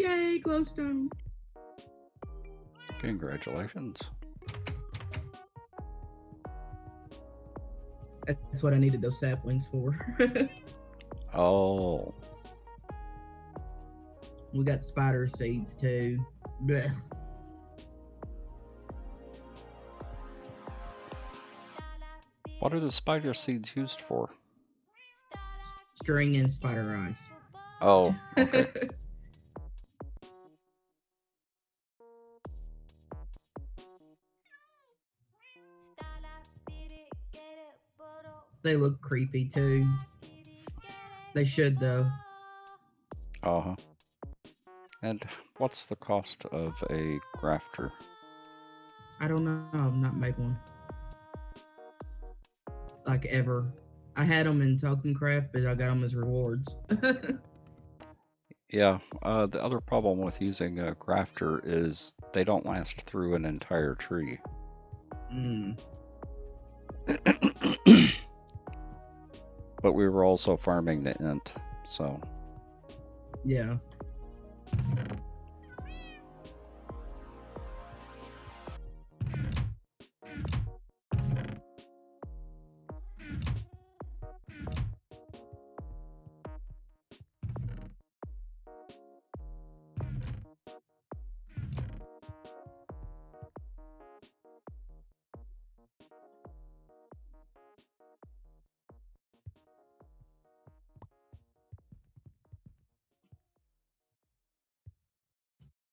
Yay, glowstone. Congratulations. That's what I needed those saplings for. Oh, We got spider seeds too. Blech. what are the spider seeds used for? String and spider eyes. Oh, okay. They look creepy too. They should though. Uh-huh. And what's the cost of a grafter? I don't know. I've not made one. Like ever. I had them in Token Craft, but I got them as rewards. Yeah, the other problem with using a grafter is they don't last through an entire tree. Mm. But we were also farming the int, so Yeah.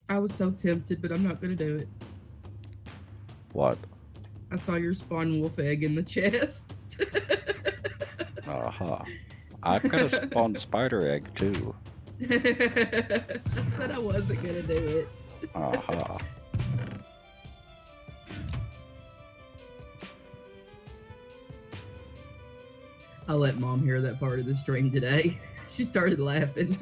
I was so tempted, but I'm not gonna do it. what? I saw your spawn wolf egg in the chest. Uh-huh. I've got a spawned spider egg too. I said I wasn't gonna do it. Uh-huh. I'll let mom hear that part of the stream today. She started laughing.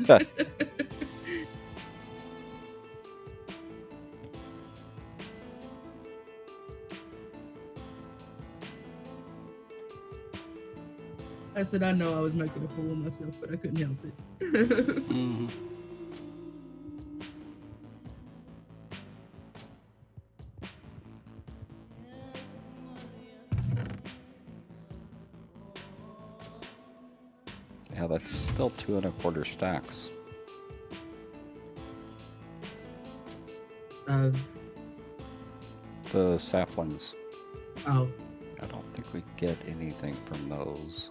I said I know I was making a fool of myself, but I couldn't help it. Mhm. Yeah, that's still 2 1/4 stacks. Of The saplings. oh, I don't think we get anything from those.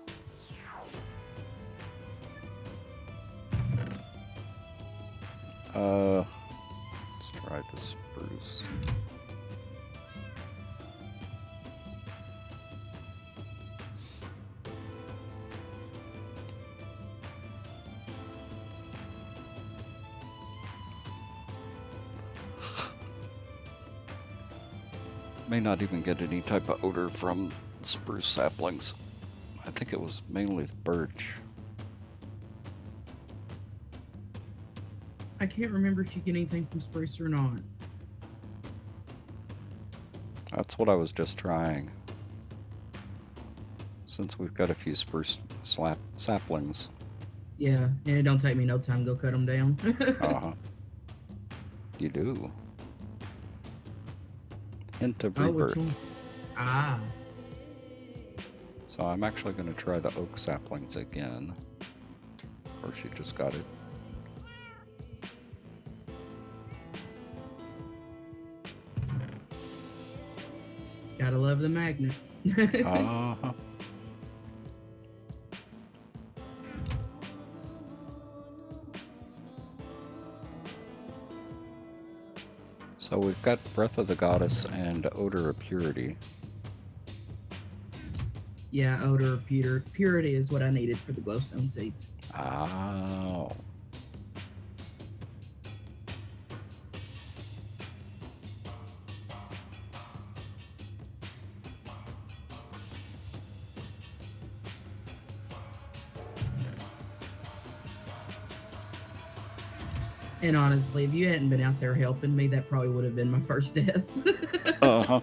Let's try the spruce. May not even get any type of odor from spruce saplings. I think it was mainly the birch. I can't remember if you get anything from spruce or not. That's what I was just trying. Since we've got a few spruce saplings. Yeah, and it don't take me no time to go cut them down. Uh-huh. You do. Hint of Oh, which rebirth. one? Ah, So I'm actually going to try the oak saplings again. Of course, you just got it. gotta love the magnet. Uh-huh. So we've got Breath of the Goddess and Odor of Purity. Yeah, odor of purity is what I needed for the glowstone seeds. Oh. And honestly, if you hadn't been out there helping me, that probably would have been my first death. Uh-huh.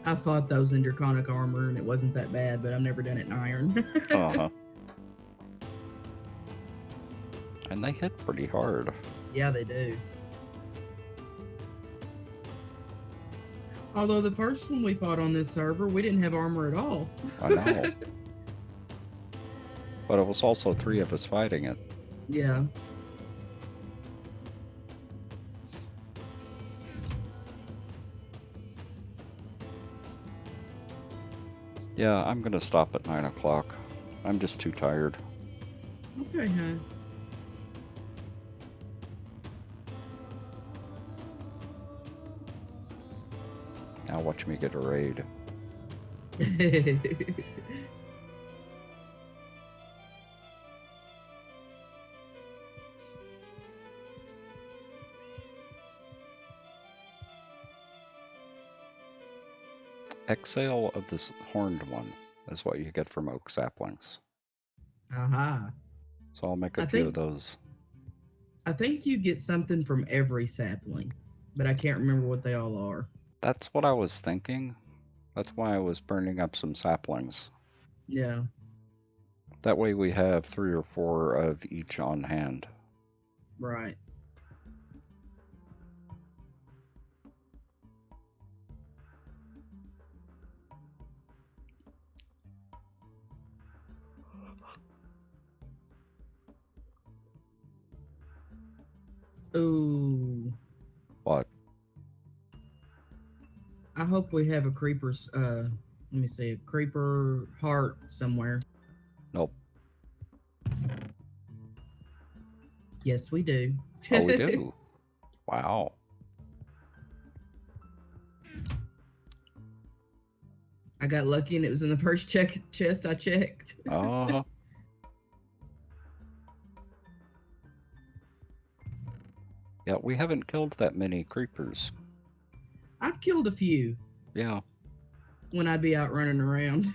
I fought those in draconic armor and it wasn't that bad, but I've never done it in iron. Uh-huh. And they hit pretty hard. Yeah, they do. Although the first one we fought on this server, we didn't have armor at all. I know. But it was also 3 of us fighting it. Yeah. Yeah, I'm gonna stop at 9 o'clock. I'm just too tired. Okay, huh? Now watch me get a raid. Exhale of this horned one is what you get from oak saplings. Aha. So I'll make a I few think- of those. I think you get something from every sapling, but I can't remember what they all are. That's what I was thinking. That's why I was burning up some saplings. Yeah. That way we have 3 or 4 of each on hand. Right. Ooh. What? I hope we have a creeper's let me see, a creeper heart somewhere. Nope. Yes, we do. Oh, we do. Wow. I got lucky and it was in the first chest I checked. Uh-huh. Yeah, we haven't killed that many creepers. I've killed a few Yeah. when I'd be out running around.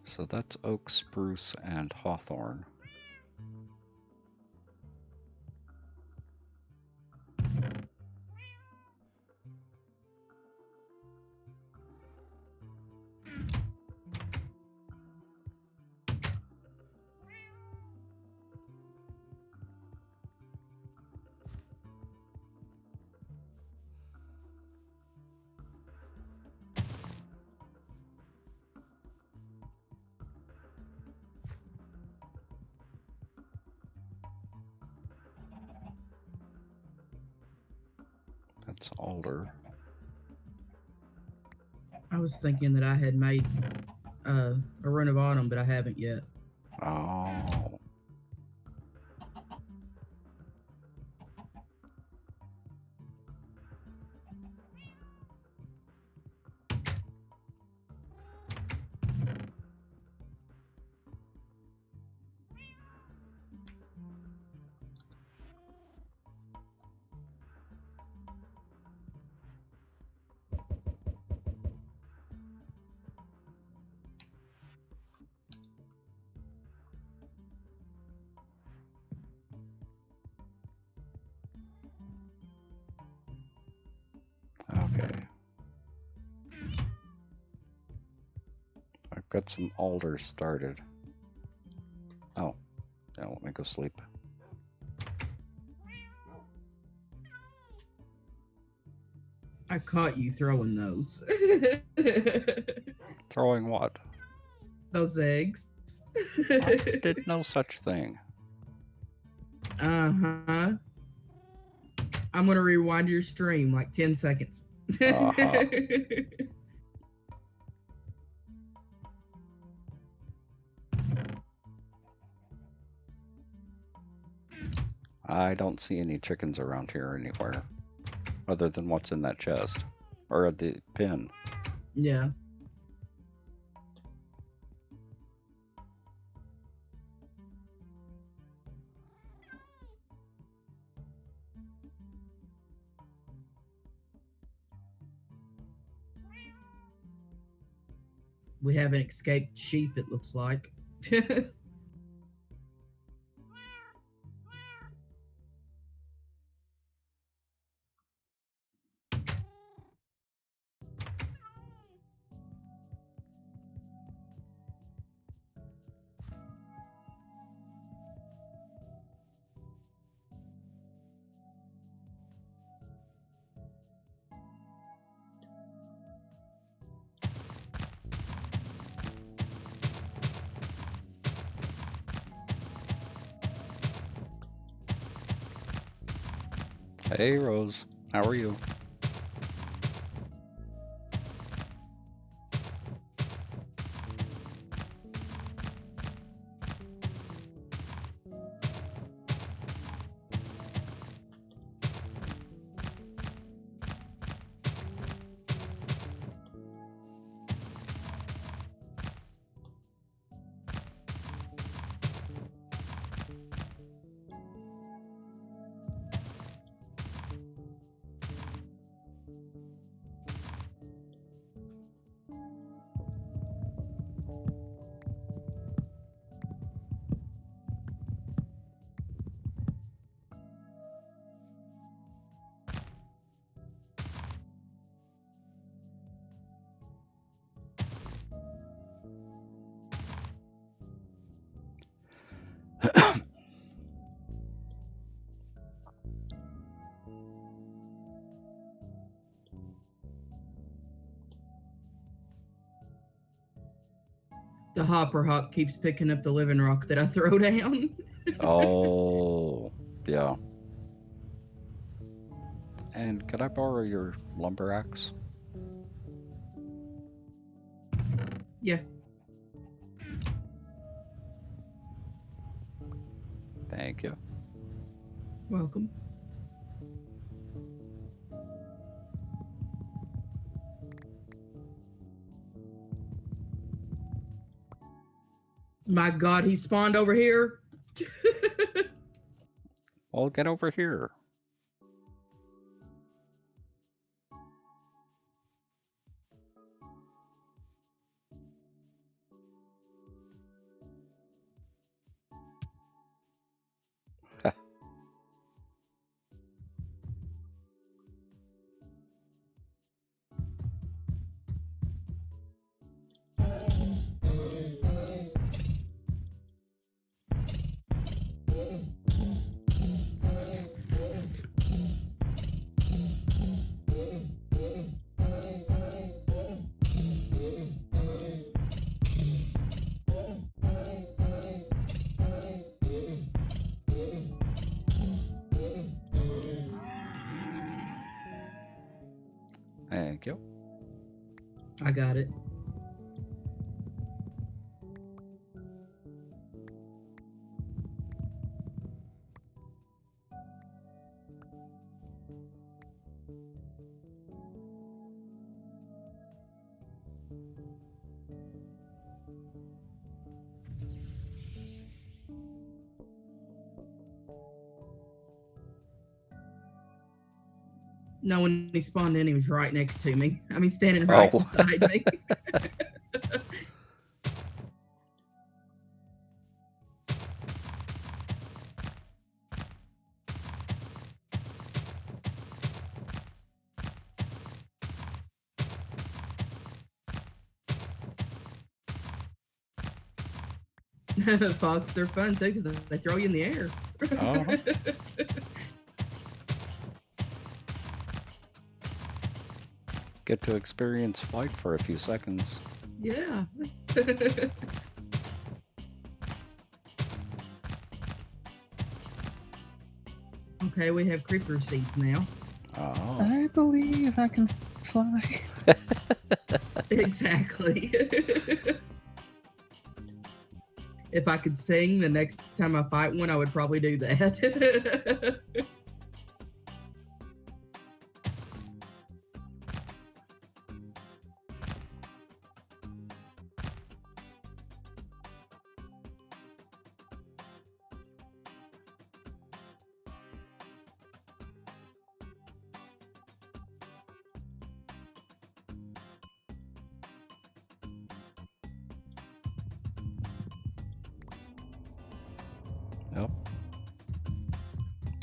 So that's oak, spruce, and hawthorn. That's alder. I was thinking that I had made a run of autumn, but I haven't yet. Oh. Okay. I've got some alders started. Oh. Yeah, let me go sleep. I caught you throwing those. Throwing what? Those eggs. I did no such thing. Uh-huh. I'm gonna rewind your stream like 10 seconds. Uh-huh. I don't see any chickens around here anywhere, other than what's in that chest, or the pin. Yeah. We have an escaped sheep, it looks like. Hey, Rose. How are you? The hopper hawk keeps picking up the living rock that I throw down. Oh, yeah. And could I borrow your lumber axe? Yeah. Thank you. Welcome. My God, he spawned over here. Well, get over here. Thank you. I got it. No, when he spawned in, he was right next to me. I mean, standing right Oh. beside me. Fox, they're fun too because they throw you in the air. Uh-huh. Get to experience flight for a few seconds. Yeah. Okay, we have creeper seeds now. Oh. I believe I can fly. Exactly. If I could sing, the next time I fight one, I would probably do that.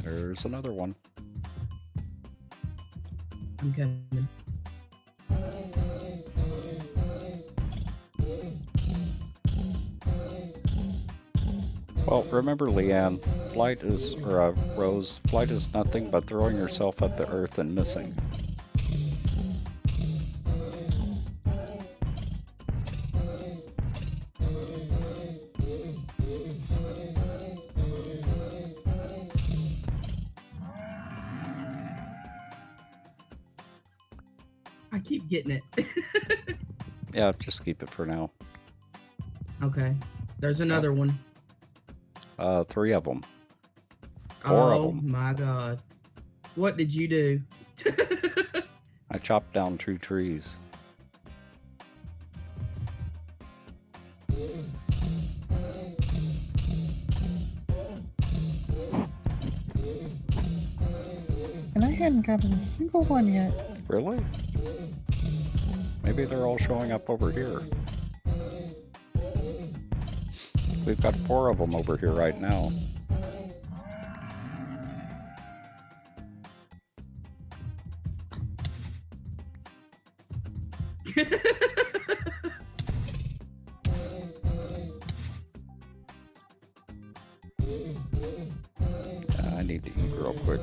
There's another one. I'm coming. Well, remember, Leanne, Rose, flight is nothing but throwing yourself at the earth and missing. I keep getting it. Yeah, just keep it for now. Okay. There's another one. 3 of them. 4 of Oh them. my god. What did you do? I chopped down 2 trees. And I hadn't gotten a single one yet. Really? Maybe they're all showing up over here. We've got 4 of them over here right now. I need to eat real quick.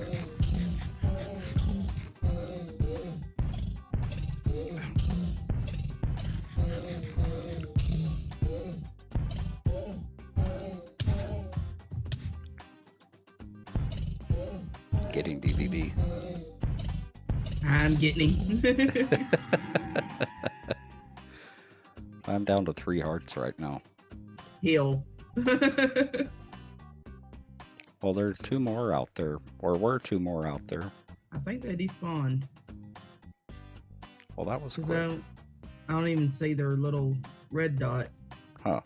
Getting DVB. I'm getting him. I'm down to 3 hearts right now. Heal. Well, there are 2 more out there. Or were 2 more out there. I think they despawned. Well, that was Because quick. I don't even see their little red dot. Huh.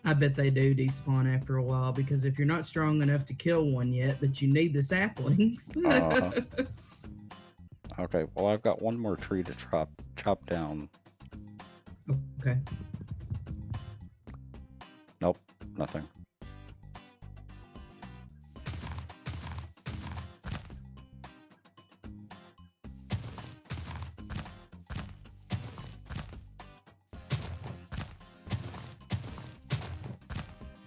I bet they do despawn after a while, because if you're not strong enough to kill one yet, but you need the saplings. Uh-huh. Okay, well, I've got 1 more tree to chop down. Okay. Nope, nothing.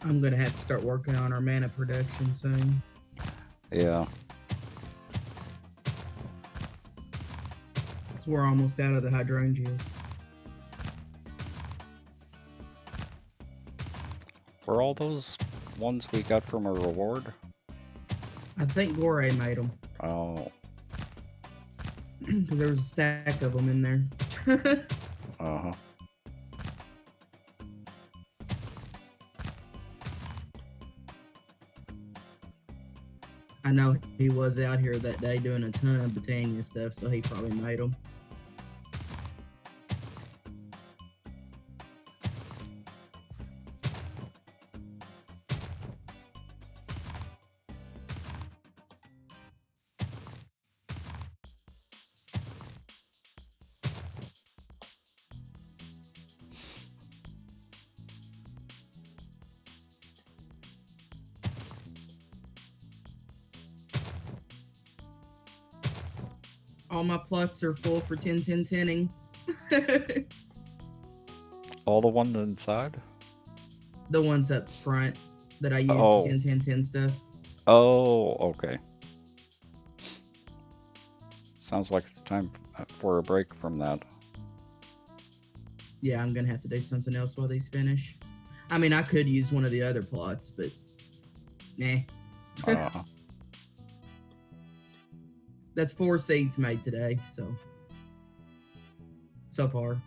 I'm going to have to start working on our mana production soon. Yeah. So we're almost out of the hydrangeas. Were all those ones we got from a reward? I think Gore made them, Oh. because there was a stack of them in there. Uh-huh. I know he was out here that day doing a ton of Botania stuff, so he probably made them. All my plots are full for 10-10-10ing. All the ones inside? The ones up front that I used Oh. to 10-10-10 stuff. Oh, okay. Sounds like it's time for a break from that. Yeah, I'm gonna have to do something else while these finish. I mean, I could use one of the other plots, but nah. Uh, That's 4 seeds made today, so far.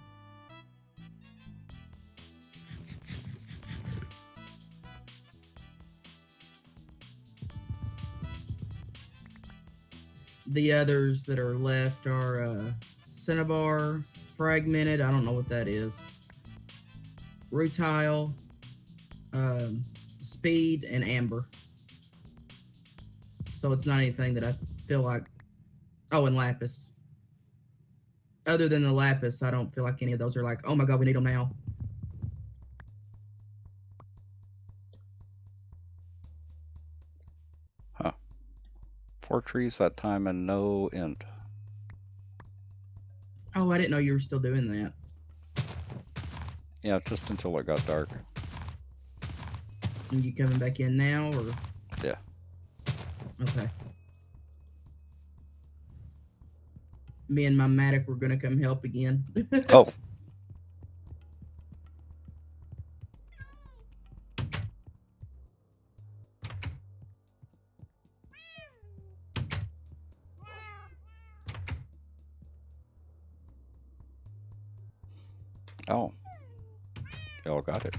The others that are left are Cinnabar, Fragmented, I don't know what that is, Rutile, Speed, and Amber. So it's not anything that I feel like... Oh, and Lapis. Other than the lapis, I don't feel like any of those are like, oh my god, we need them now. Huh. 4 trees that time and no int. Oh, I didn't know you were still doing that. Yeah, just until it got dark. And you coming back in now, or? Yeah. Okay. Me and my Matic were gonna come help again. Oh. Oh. Y'all got it.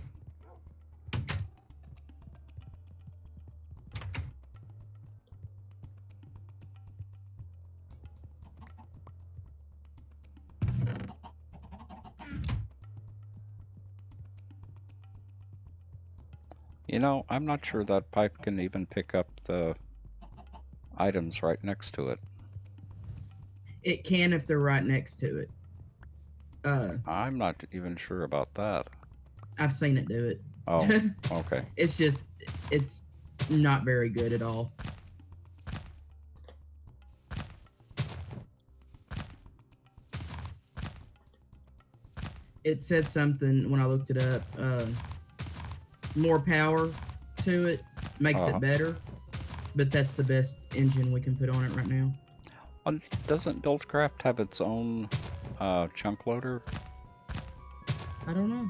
You know, I'm not sure that pipe can even pick up the items right next to it. It can if they're right next to it. I'm not even sure about that. I've seen it do it. Oh, okay. It's just, it's not very good at all. It said something when I looked it up. More power to it makes it better, but that's the best engine we can put on it right now. Doesn't Buildcraft have its own chunk loader? I don't know.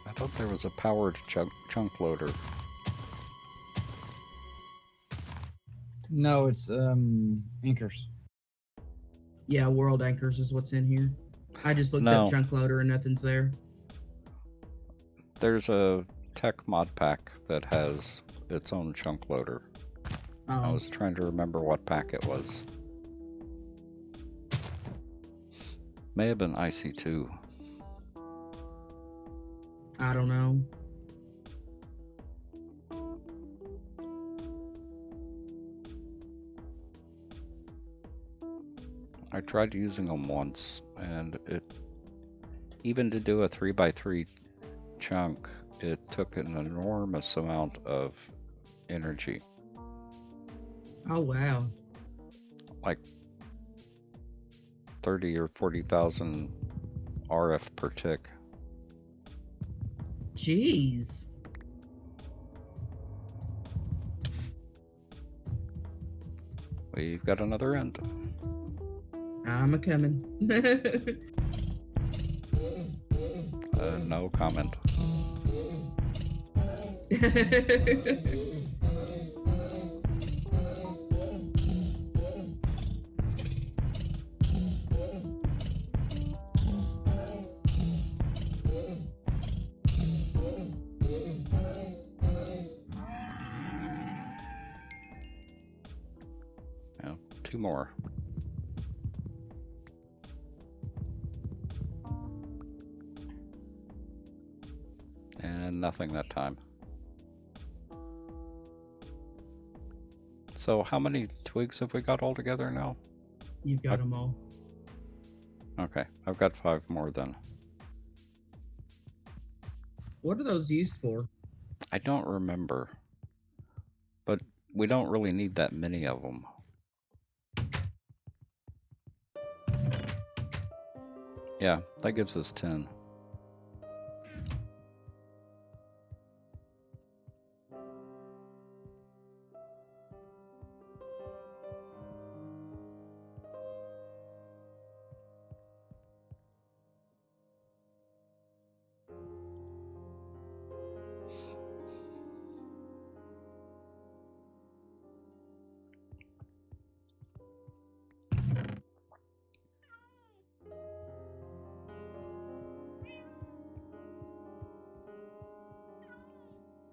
I thought there was a powered chunk loader. No, it's anchors. Yeah, World Anchors is what's in here. I just looked No. up chunk loader and nothing's there. There's a tech mod pack that has its own chunk loader. I was trying to remember what pack it was. May have been IC2. I don't know. I tried using them once, and even to do a 3x3 chunk, it took an enormous amount of energy. Oh wow. Like 30 or 40,000 RF per tick. Jeez. We've got another end. I'm a coming. No comment. Yeah, 2 more. And nothing that time. So how many twigs have we got all together now? You've got them all. Okay, I've got 5 more then. What are those used for? I don't remember. But we don't really need that many of them. Yeah, that gives us 10.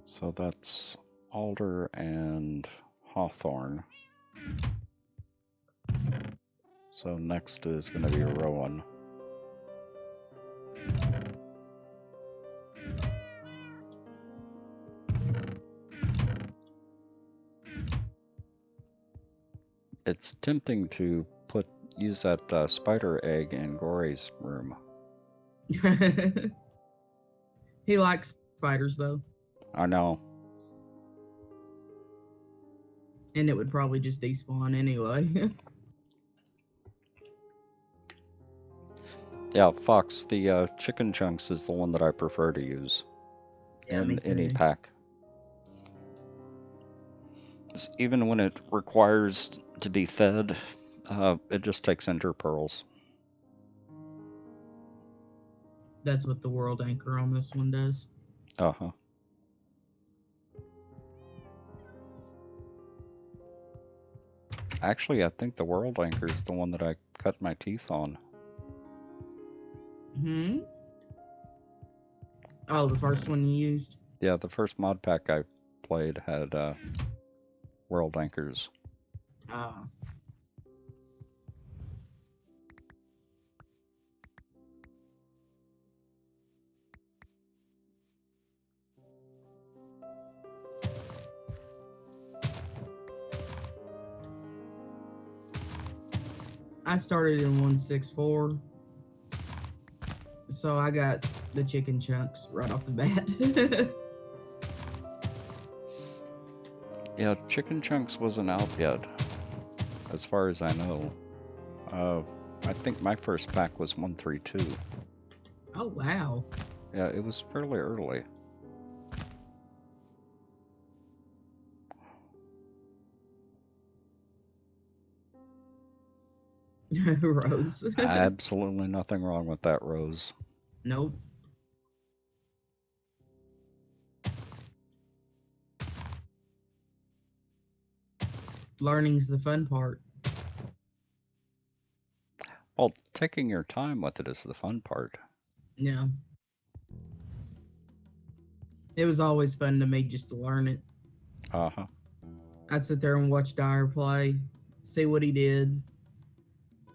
So that's alder and hawthorn. So next is going to be rowan. It's tempting to use that spider egg in Gory's room. He likes spiders though, I know. and it would probably just despawn anyway. Yeah, Fox, the chicken chunks is the one that I prefer to use Yeah, me in any too. pack. Even when it requires to be fed, it just takes enter pearls. That's what the world anchor on this one does. Uh-huh. Actually, I think the world anchor is the one that I cut my teeth on. Oh, the first one you used? Yeah, the first mod pack I played had world anchors. Ah. I started in 164, so I got the chicken chunks right off the bat. Yeah, chicken chunks wasn't out yet, as far as I know. I think my first pack was 132. Oh, wow. Yeah, it was fairly early. Rose. Absolutely nothing wrong with that, Rose. Nope. Learning's the fun part. Well, taking your time with it is the fun part. Yeah. It was always fun to me just to learn it. Uh-huh. I'd sit there and watch Dyer play, see what he did,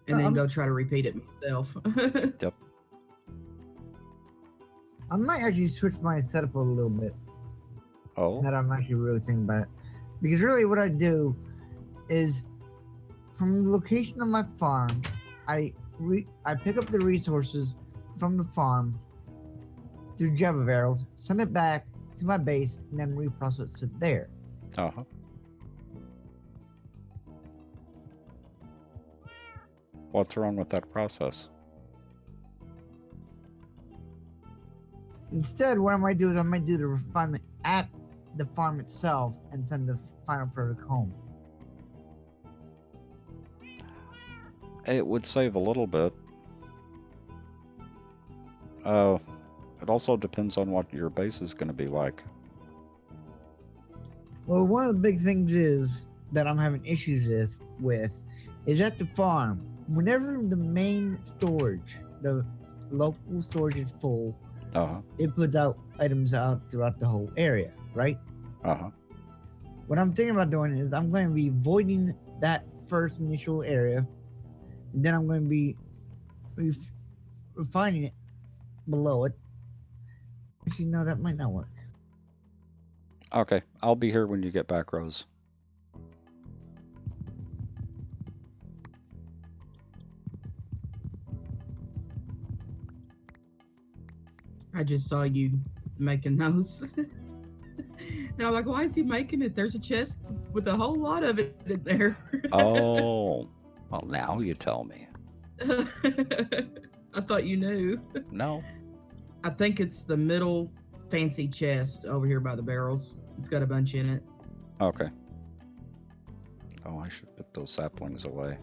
and then go try to repeat it myself. Yep. I might actually switch my setup a little bit. Oh? That I'm actually really thinking about it. Because really what I do is from the location of my farm, I pick up the resources from the farm through Java barrels, send it back to my base, and then reprocess it there. Uh-huh. What's wrong with that process? Instead, what I might do is I might do the refinement at the farm itself and send the final product home. It would save a little bit. It also depends on what your base is going to be like. Well, one of the big things is that I'm having issues with is at the farm. Whenever the main storage, the local storage is full, Uh-huh. it puts out items out throughout the whole area, right? Uh-huh. What I'm thinking about doing is I'm going to be voiding that first initial area, and then I'm going to be refining it below it. Actually, no, that might not work. Okay, I'll be here when you get back, Rose. I just saw you making those. And I'm like, why is he making it? There's a chest with a whole lot of it in there. Oh, well, now you tell me. I thought you knew. No. I think it's the middle fancy chest over here by the barrels. It's got a bunch in it. Okay. Oh, I should put those saplings away.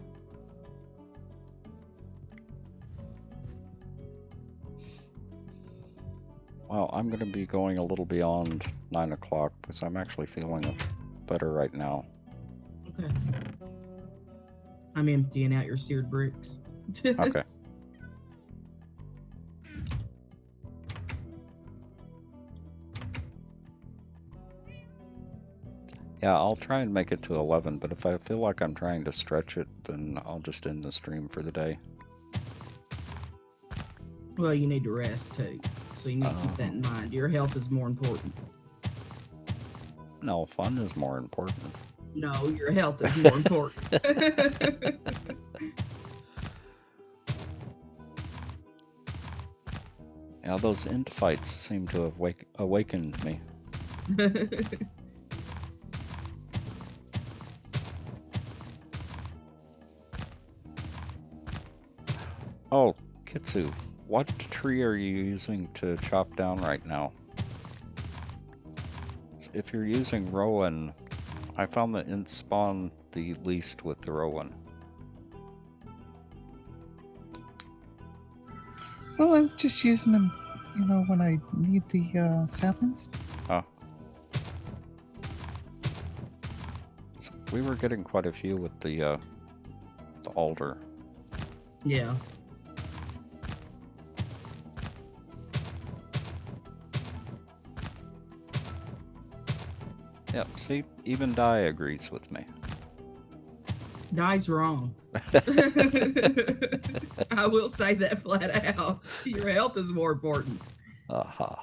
Well, I'm going to be going a little beyond 9 o'clock because I'm actually feeling better right now. Okay. I'm emptying out your seared bricks. Okay. Yeah, I'll try and make it to 11, but if I feel like I'm trying to stretch it, then I'll just end the stream for the day. Well, you need to rest too. So you need to keep that in mind. Your health is more important. No, fun is more important. No, your health is more important. Yeah, those int fights seem to have awakened me. Oh, Kitsu, what tree are you using to chop down right now? If you're using Rowan, I found the int spawn the least with the Rowan. Well, I'm just using them, when I need the saplings. Oh. So we were getting quite a few with the alder. Yeah. Yep, see, even Dai agrees with me. Die's wrong. I will say that flat out. Your health is more important. Aha.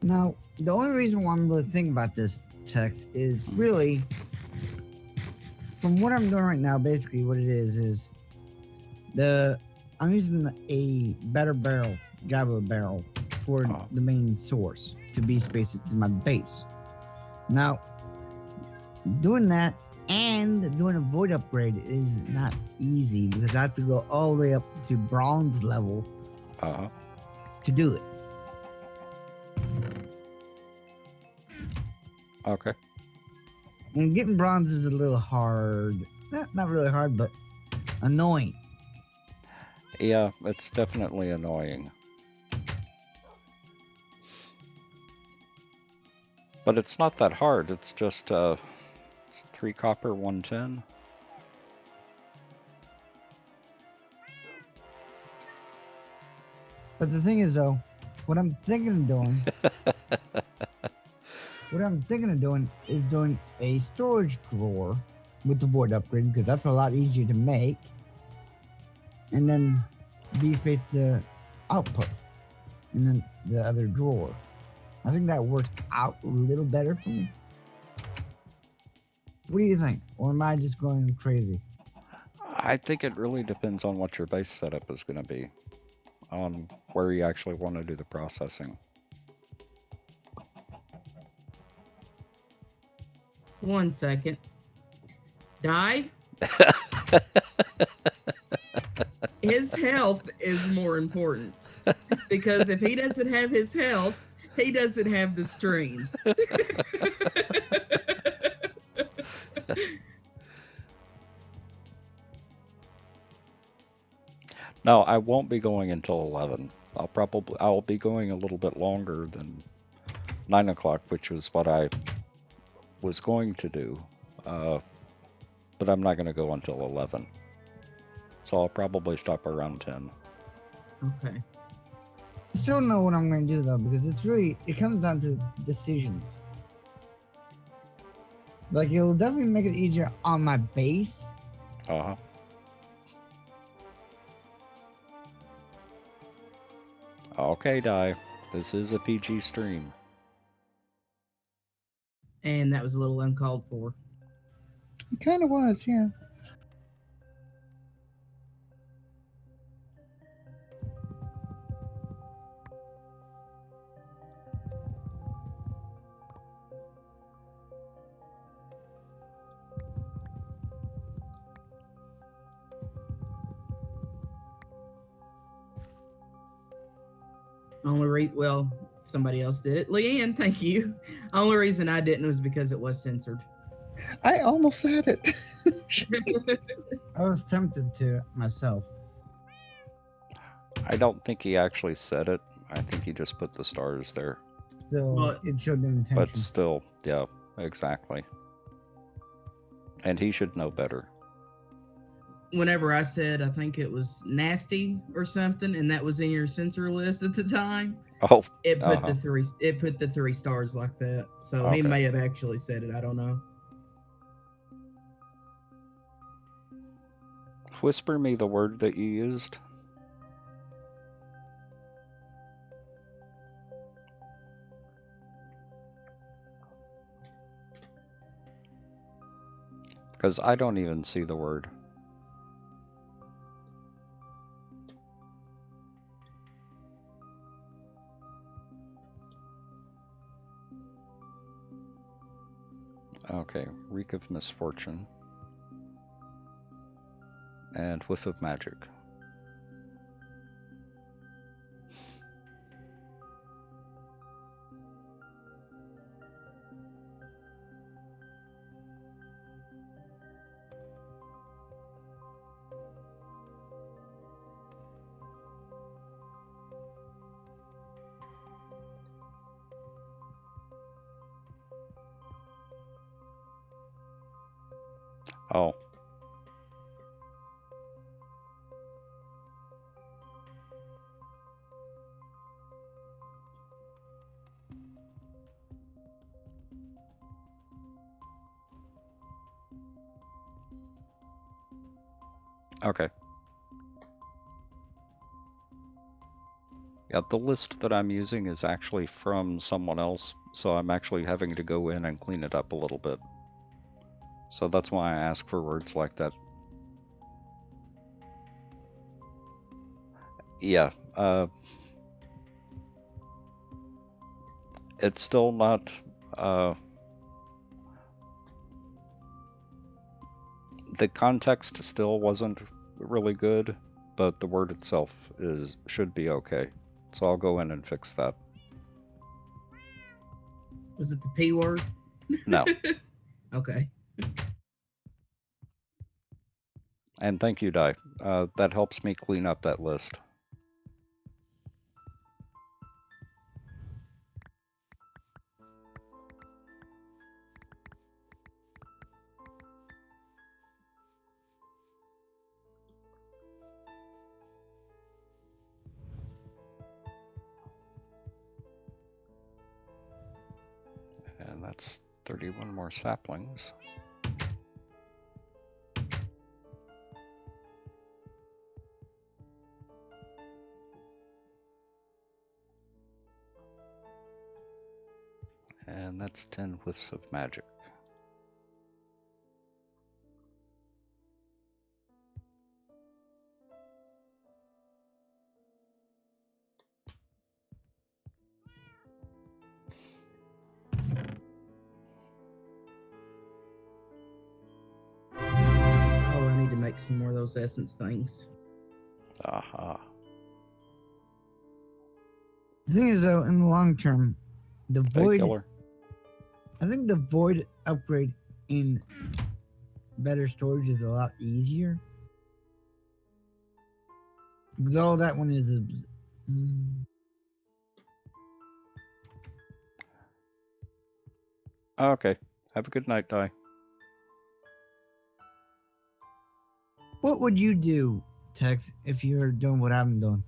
Now, the only reason why I'm really thinking about this text is really, from what I'm doing right now, basically what it is I'm using a better barrel, Java barrel, for the main source to be spaced to my base. Now, doing that and doing a void upgrade is not easy because I have to go all the way up to bronze level to do it. Okay. And getting bronze is a little hard. Not really hard, but annoying. Yeah, it's definitely annoying. But it's not that hard. It's just 3 copper, 1 tin. But the thing is, though, what I'm thinking of doing... What I'm thinking of doing is doing a storage drawer with the void upgrade because that's a lot easier to make. And then space the output and then the other drawer. I think that works out a little better for me. What do you think? Or am I just going crazy? I think it really depends on what your base setup is going to be, on where you actually want to do the processing. 1 second. Die? His health is more important. Because if he doesn't have his health, he doesn't have the stream. No, I won't be going until 11. I'll be going a little bit longer than 9 o'clock, which was what I was going to do. But I'm not going to go until 11. So I'll probably stop around 10. Okay. I still don't know what I'm going to do, though, because it comes down to decisions. Like, it'll definitely make it easier on my base. Uh-huh. Okay, Di. This is a PG stream. And that was a little uncalled for. It kind of was, yeah. Well, somebody else did it. Leanne, thank you. Only reason I didn't was because it was censored. I almost said it. I was tempted to myself. I don't think he actually said it. I think he just put the stars there. Still, it showed the intention. But still, yeah, exactly. And he should know better. whenever I said I think it was nasty or something, and that was in your censor list at the time, Oh, it put uh-huh. the 3 stars like that. So he Okay. may have actually said it. I don't know. Whisper me the word that you used. Because I don't even see the word. Okay, Reek of Misfortune. And Whiff of Magic. Oh. Okay. Yeah, the list that I'm using is actually from someone else, so I'm actually having to go in and clean it up a little bit. So that's why I ask for words like that. Yeah, it's still not, the context still wasn't really good, but the word itself should be okay. So I'll go in and fix that. Was it the P word? No. Okay. And thank you, Di. That helps me clean up that list. And that's 31 more saplings. And that's 10 whiffs of magic. Oh, I need to make some more of those essence things. Aha. The thing is, though, in the long term, the Hey, void. killer. I think the void upgrade in better storage is a lot easier. Because all that one is. Okay. Have a good night, Di. What would you do, Tex, if you're doing what I'm doing?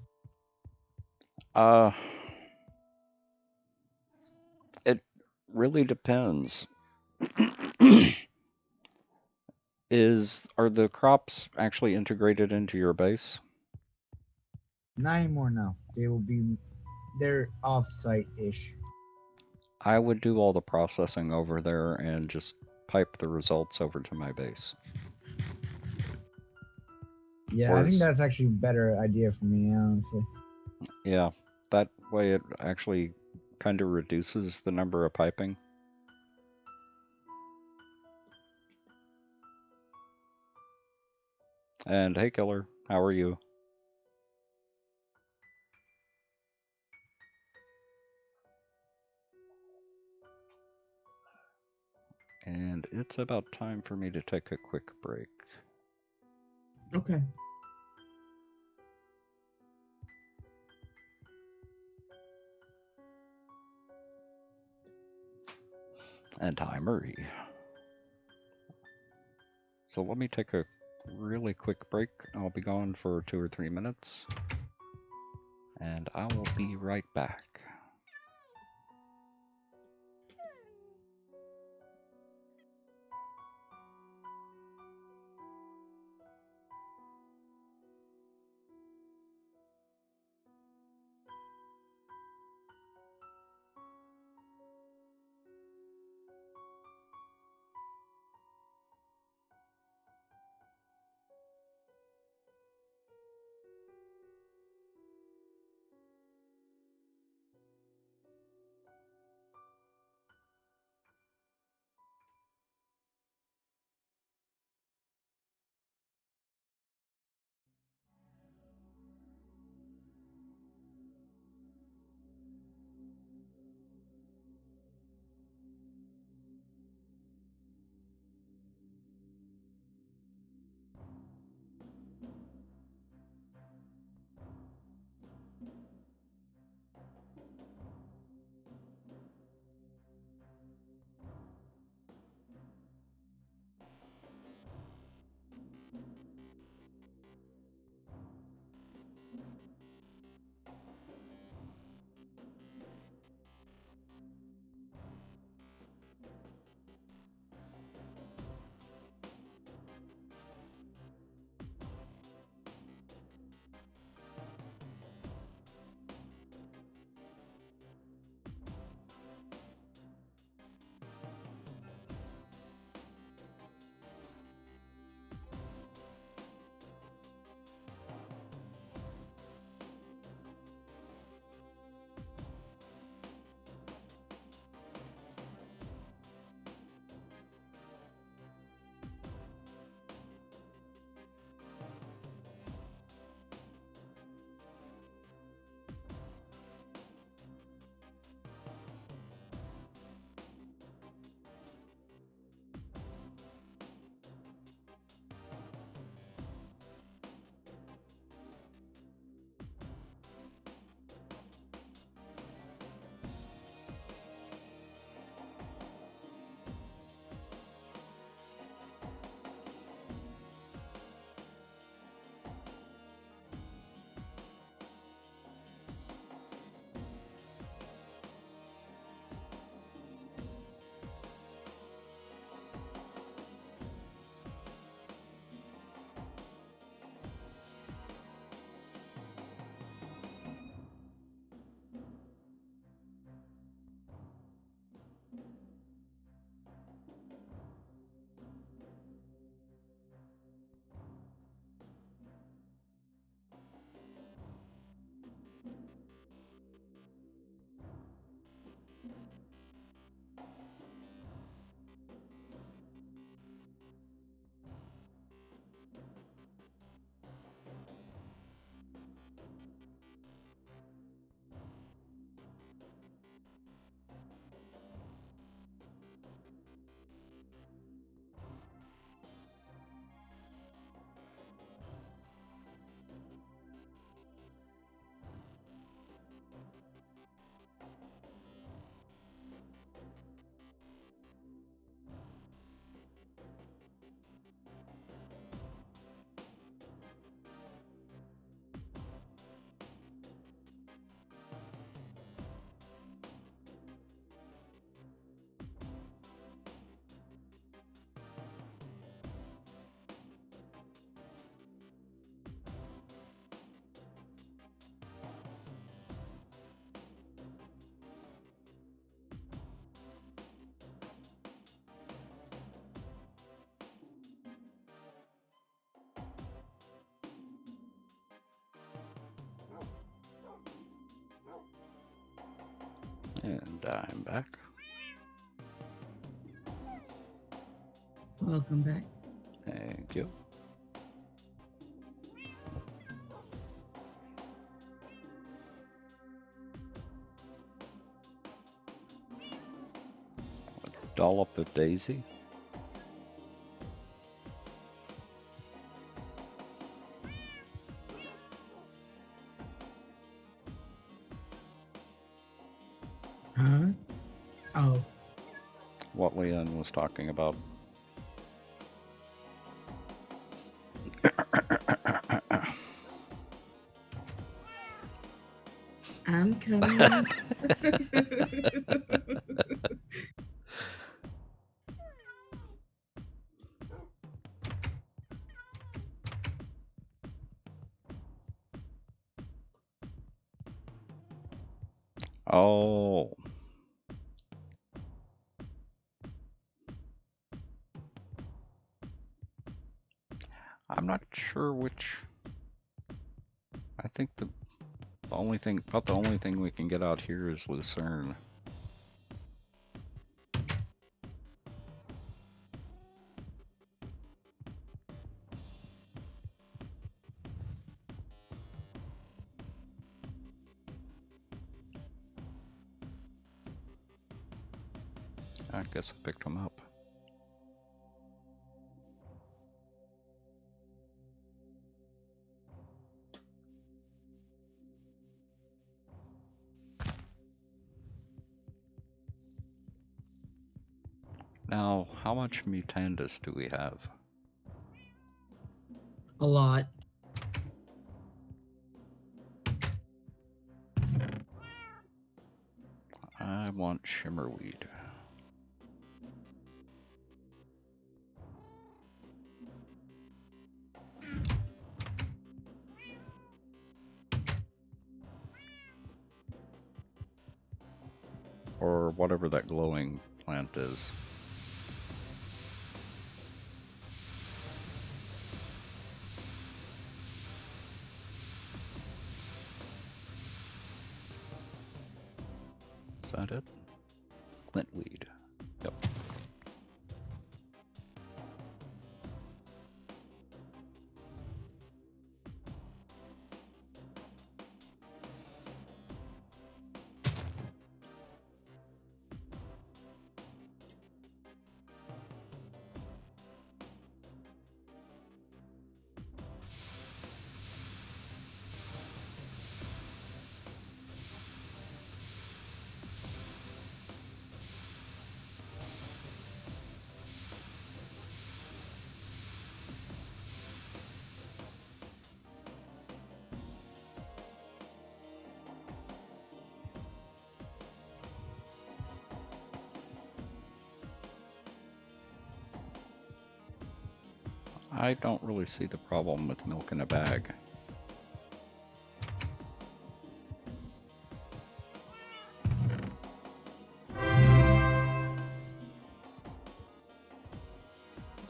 It really depends. Are the crops actually integrated into your base? Not anymore now. They're off-site ish. I would do all the processing over there and just pipe the results over to my base. Yeah, I think that's actually a better idea for me, honestly. Yeah, that way it actually kind of reduces the number of piping. And hey, killer, how are you? And it's about time for me to take a quick break. Okay. And hi, Murray. So let me take a really quick break. I'll be gone for 2 or 3 minutes. And I will be right back. And I'm back. Welcome back. Thank you. A dollop of Daisy. Huh? Oh, What Leon was talking about. coming. Oh. I'm not sure which. I think the only thing, about the only thing we can get out here is Lucerne. I guess I picked them up. Now, how much Mutandis do we have? A lot. I want Shimmerweed. Or whatever that glowing plant is. Is that it? Clintweed. Yep. I don't really see the problem with milk in a bag.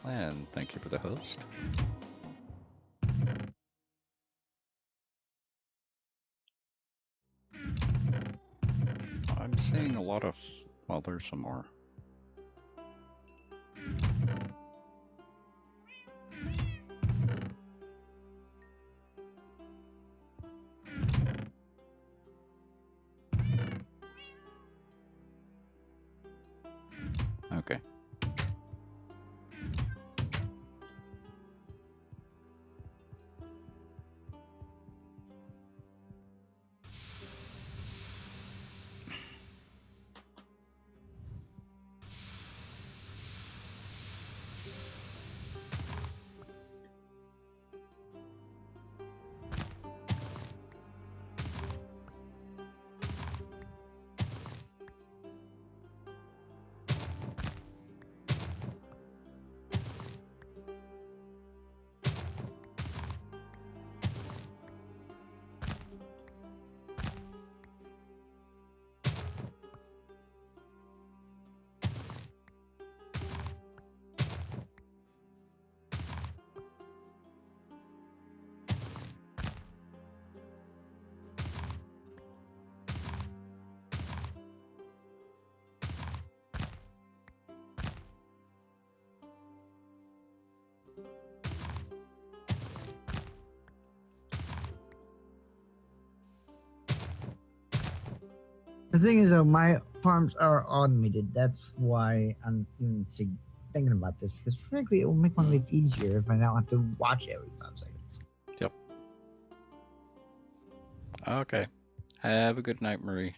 And thank you for the host. I'm seeing a lot of, well, there's some more. Okay. The thing is, though, my farms are automated. That's why I'm even thinking about this, because frankly, it will make my life easier if I don't have to watch every 5 seconds. Yep. Okay. Have a good night, Marie.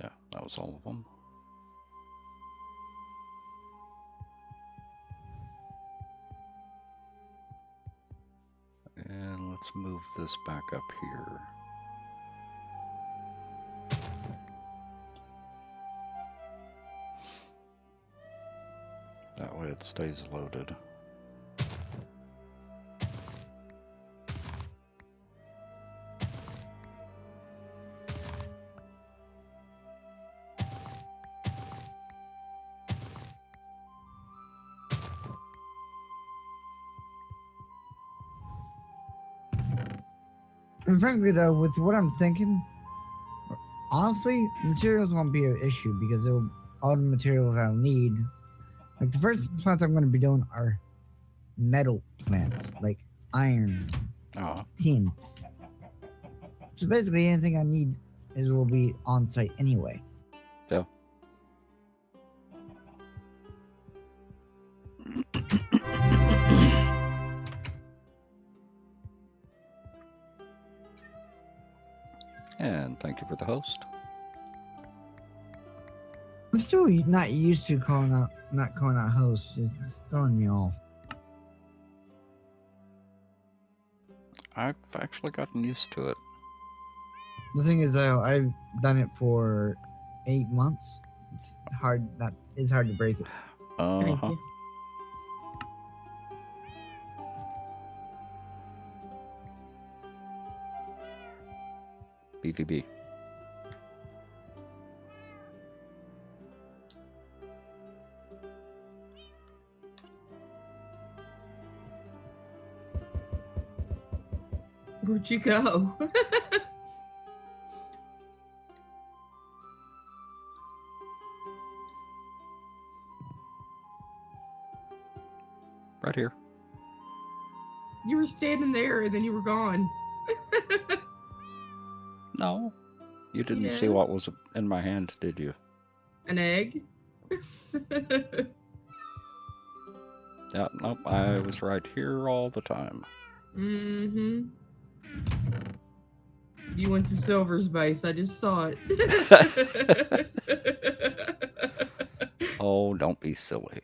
Yeah, that was all of them. And let's move this back up here. That way it stays loaded. And frankly, though, with what I'm thinking, honestly, materials won't be an issue because all the materials I'll need. Like the first plants I'm going to be doing are metal plants, like iron, tin. So basically, anything I need will be on site anyway. Yeah. And thank you for the host. I'm still not used to not calling out hosts. It's throwing me off. I've actually gotten used to it. The thing is, though, I've done it for 8 months. It's hard. It's hard to break it. Thank you. BVB. Where'd you go? Right here. You were standing there and then you were gone. No. You didn't see what Yes. was in my hand, did you? An egg? Yeah, nope. I was right here all the time. Mm-hmm. You went to Silver's base. I just saw it. Oh, don't be silly.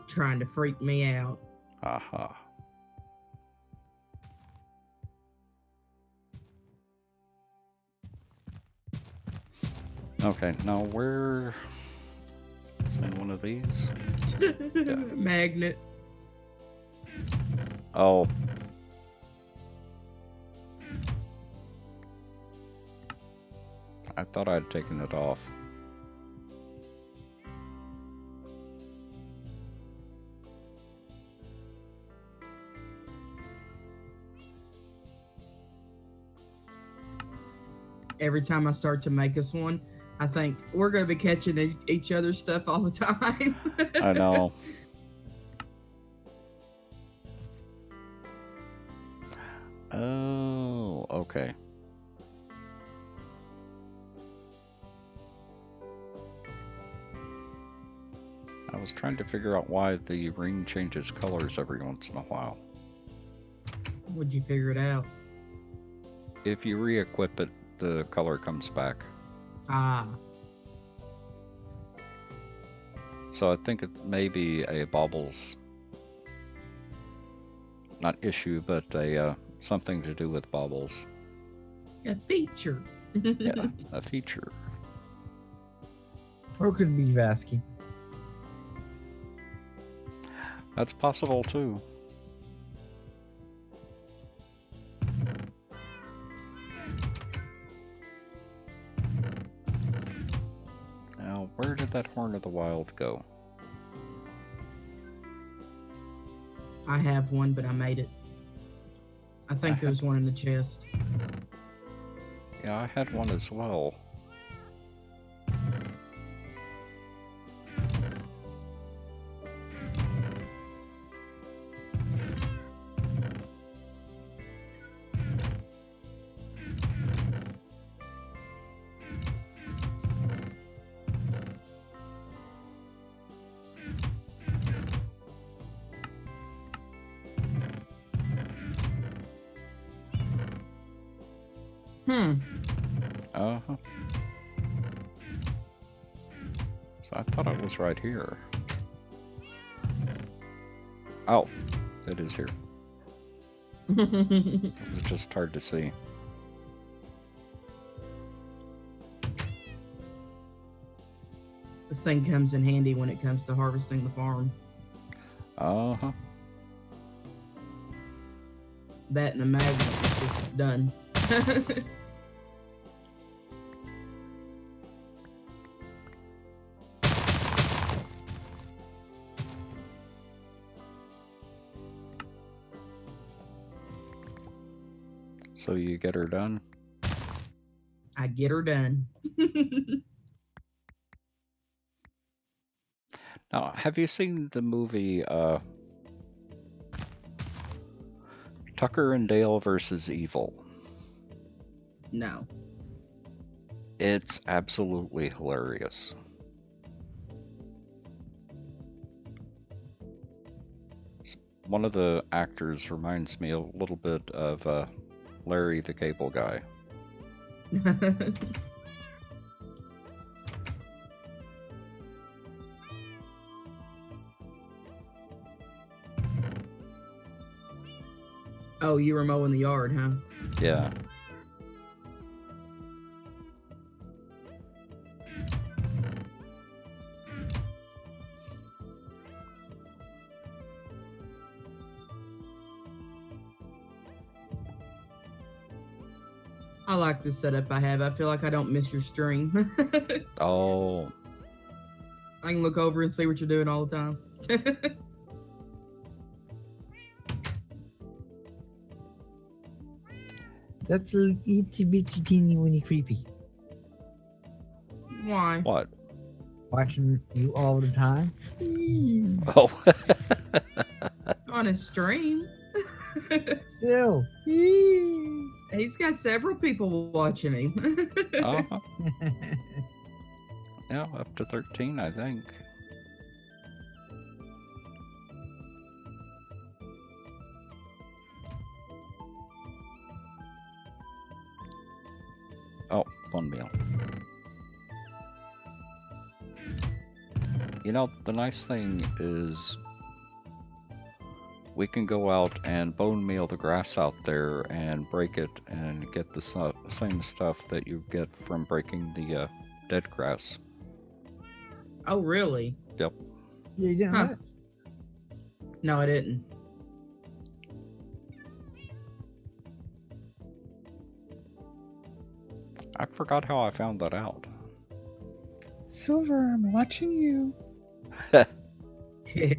Trying to freak me out. Aha. Okay, now where... It's in one of these. Magnet. Oh. I thought I'd taken it off. Every time I start to make us one, I think we're going to be catching each other's stuff all the time. I know. Oh, okay. I was trying to figure out why the ring changes colors every once in a while. Would you figure it out? If you re-equip it, the color comes back. Ah. So I think it may be a baubles, not issue, but a something to do with baubles. A feature. Yeah, a feature. Or it could be Vasky. That's possible too. Now, where did that Horn of the Wild go? I have one, but I made it. I think there's one in the chest. Yeah, I had one as well. Uh-huh. So I thought it was right here. Oh, it is here. It was just hard to see. This thing comes in handy when it comes to harvesting the farm. Uh-huh. That and a magnet is just done. So you get her done? I get her done. Now, have you seen the movie Tucker and Dale versus Evil? No. It's absolutely hilarious. One of the actors reminds me a little bit of Larry the Cable Guy. Oh, you were mowing the yard, huh? Yeah. I like this setup I have. I feel like I don't miss your stream. Oh, I can look over and see what you're doing all the time. That's a little itsy bitsy teeny weeny creepy. Why? what? Watching you all the time. Oh. On his stream. Still. He's got several people watching him. Uh-huh. Yeah, up to 13, I think. Oh, one meal. You know, the nice thing is we can go out and bone meal the grass out there and break it and get the same stuff that you get from breaking the dead grass. Oh, really? Yep. Yeah, you didn't Huh. know No, I didn't. I forgot how I found that out. Silver, I'm watching you. You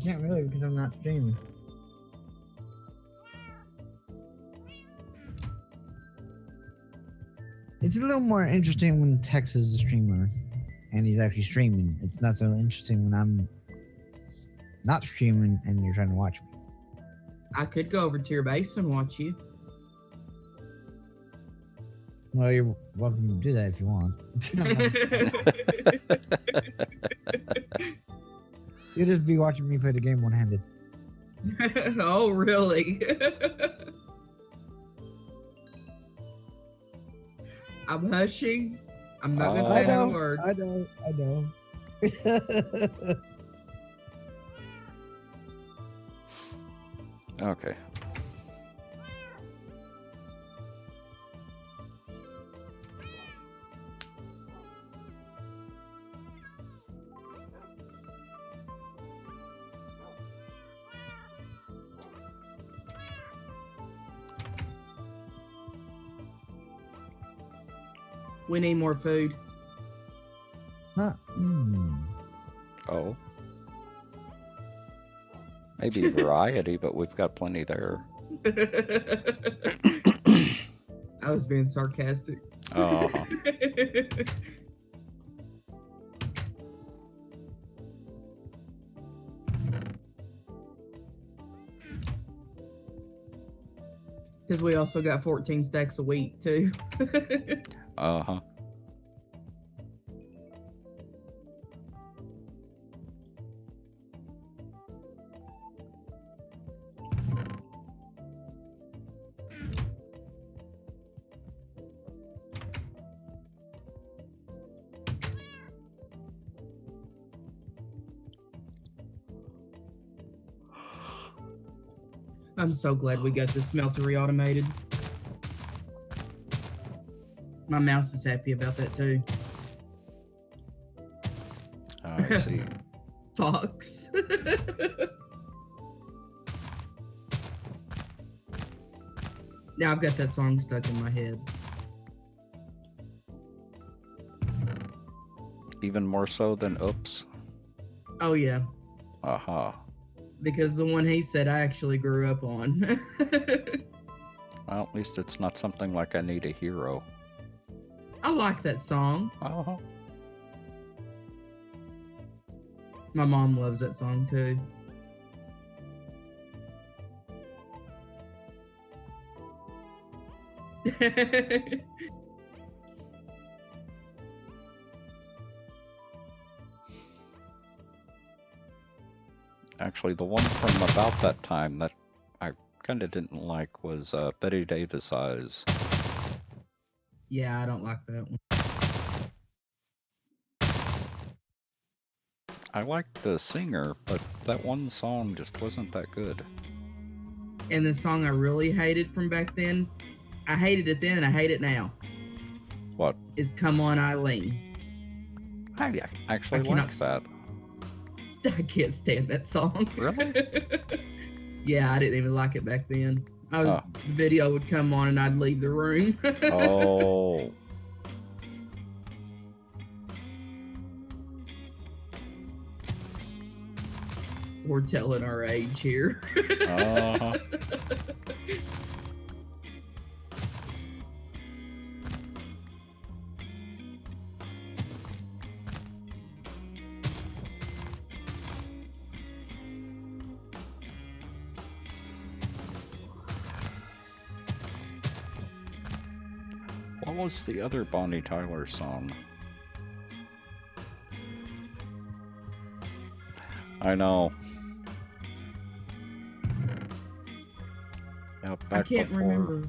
can't really because I'm not streaming. It's a little more interesting when Tex is the streamer and he's actually streaming. It's not so interesting when I'm not streaming and you're trying to watch me. I could go over to your base and watch you. Well, you're welcome to do that if you want. You'll just be watching me play the game one-handed. Oh, really? I'm hushing. I'm not gonna Oh. say I know, another word. I know. Okay. We need more food. Oh. Maybe variety, but we've got plenty there. I was being sarcastic. Uh-huh. Because we also got 14 stacks of wheat, too. Uh-huh. I'm so glad we got the smeltery automated. My mouse is happy about that too. I see. Fox. Now I've got that song stuck in my head. Even more so than Oops. Oh yeah, Aha. because the one he said I actually grew up on. Well, at least it's not something like I Need a Hero. I like that song. Uh-huh. My mom loves that song too. Actually, the one from about that time that I kind of didn't like was Betty Davis Eyes. Yeah, I don't like that one. I liked the singer, but that one song just wasn't that good. And the song I really hated from back then, I hated it then and I hate it now, What? is Come On Eileen. I actually cannot liked that. I can't stand that song. Really? Yeah, I didn't even like it back then. Oh. The video would come on and I'd leave the room. Oh. We're telling our age here. Uh-huh. What was the other Bonnie Tyler song? I know. Yeah, I can't remember.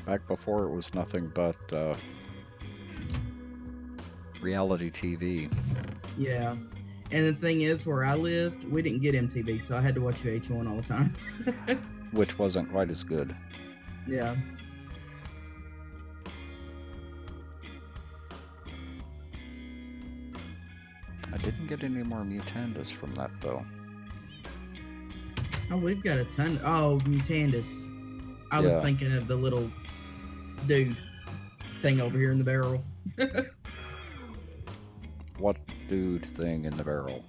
Back before it was nothing but reality TV. Yeah. And the thing is, where I lived, we didn't get MTV, so I had to watch VH1 all the time. Which wasn't quite as good. Yeah. I didn't get any more Mutandis from that though. Oh, we've got a ton. Oh, Mutandis. I was Yeah. thinking of the little dude thing over here in the barrel. What dude thing in the barrel?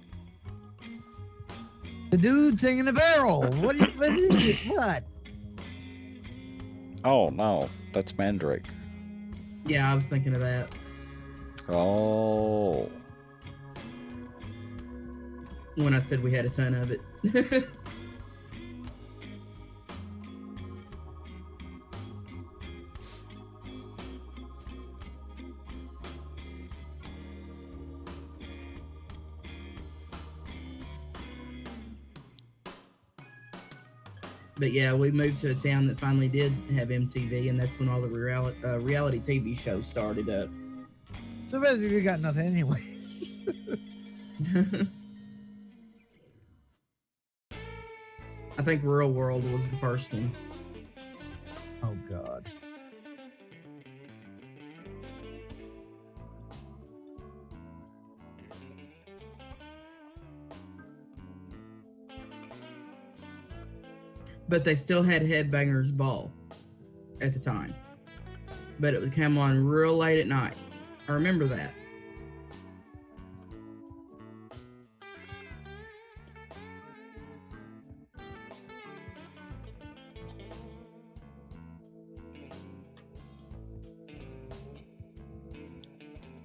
The dude thing in the barrel. What is it? What? Oh no, that's Mandrake. Yeah, I was thinking of that. Oh. When I said we had a ton of it. But yeah, we moved to a town that finally did have MTV, and that's when all the reality TV shows started up. So basically, we got nothing anyway. I think Real World was the first one. Oh God. But they still had Headbangers Ball at the time. But it would come on real late at night. I remember that.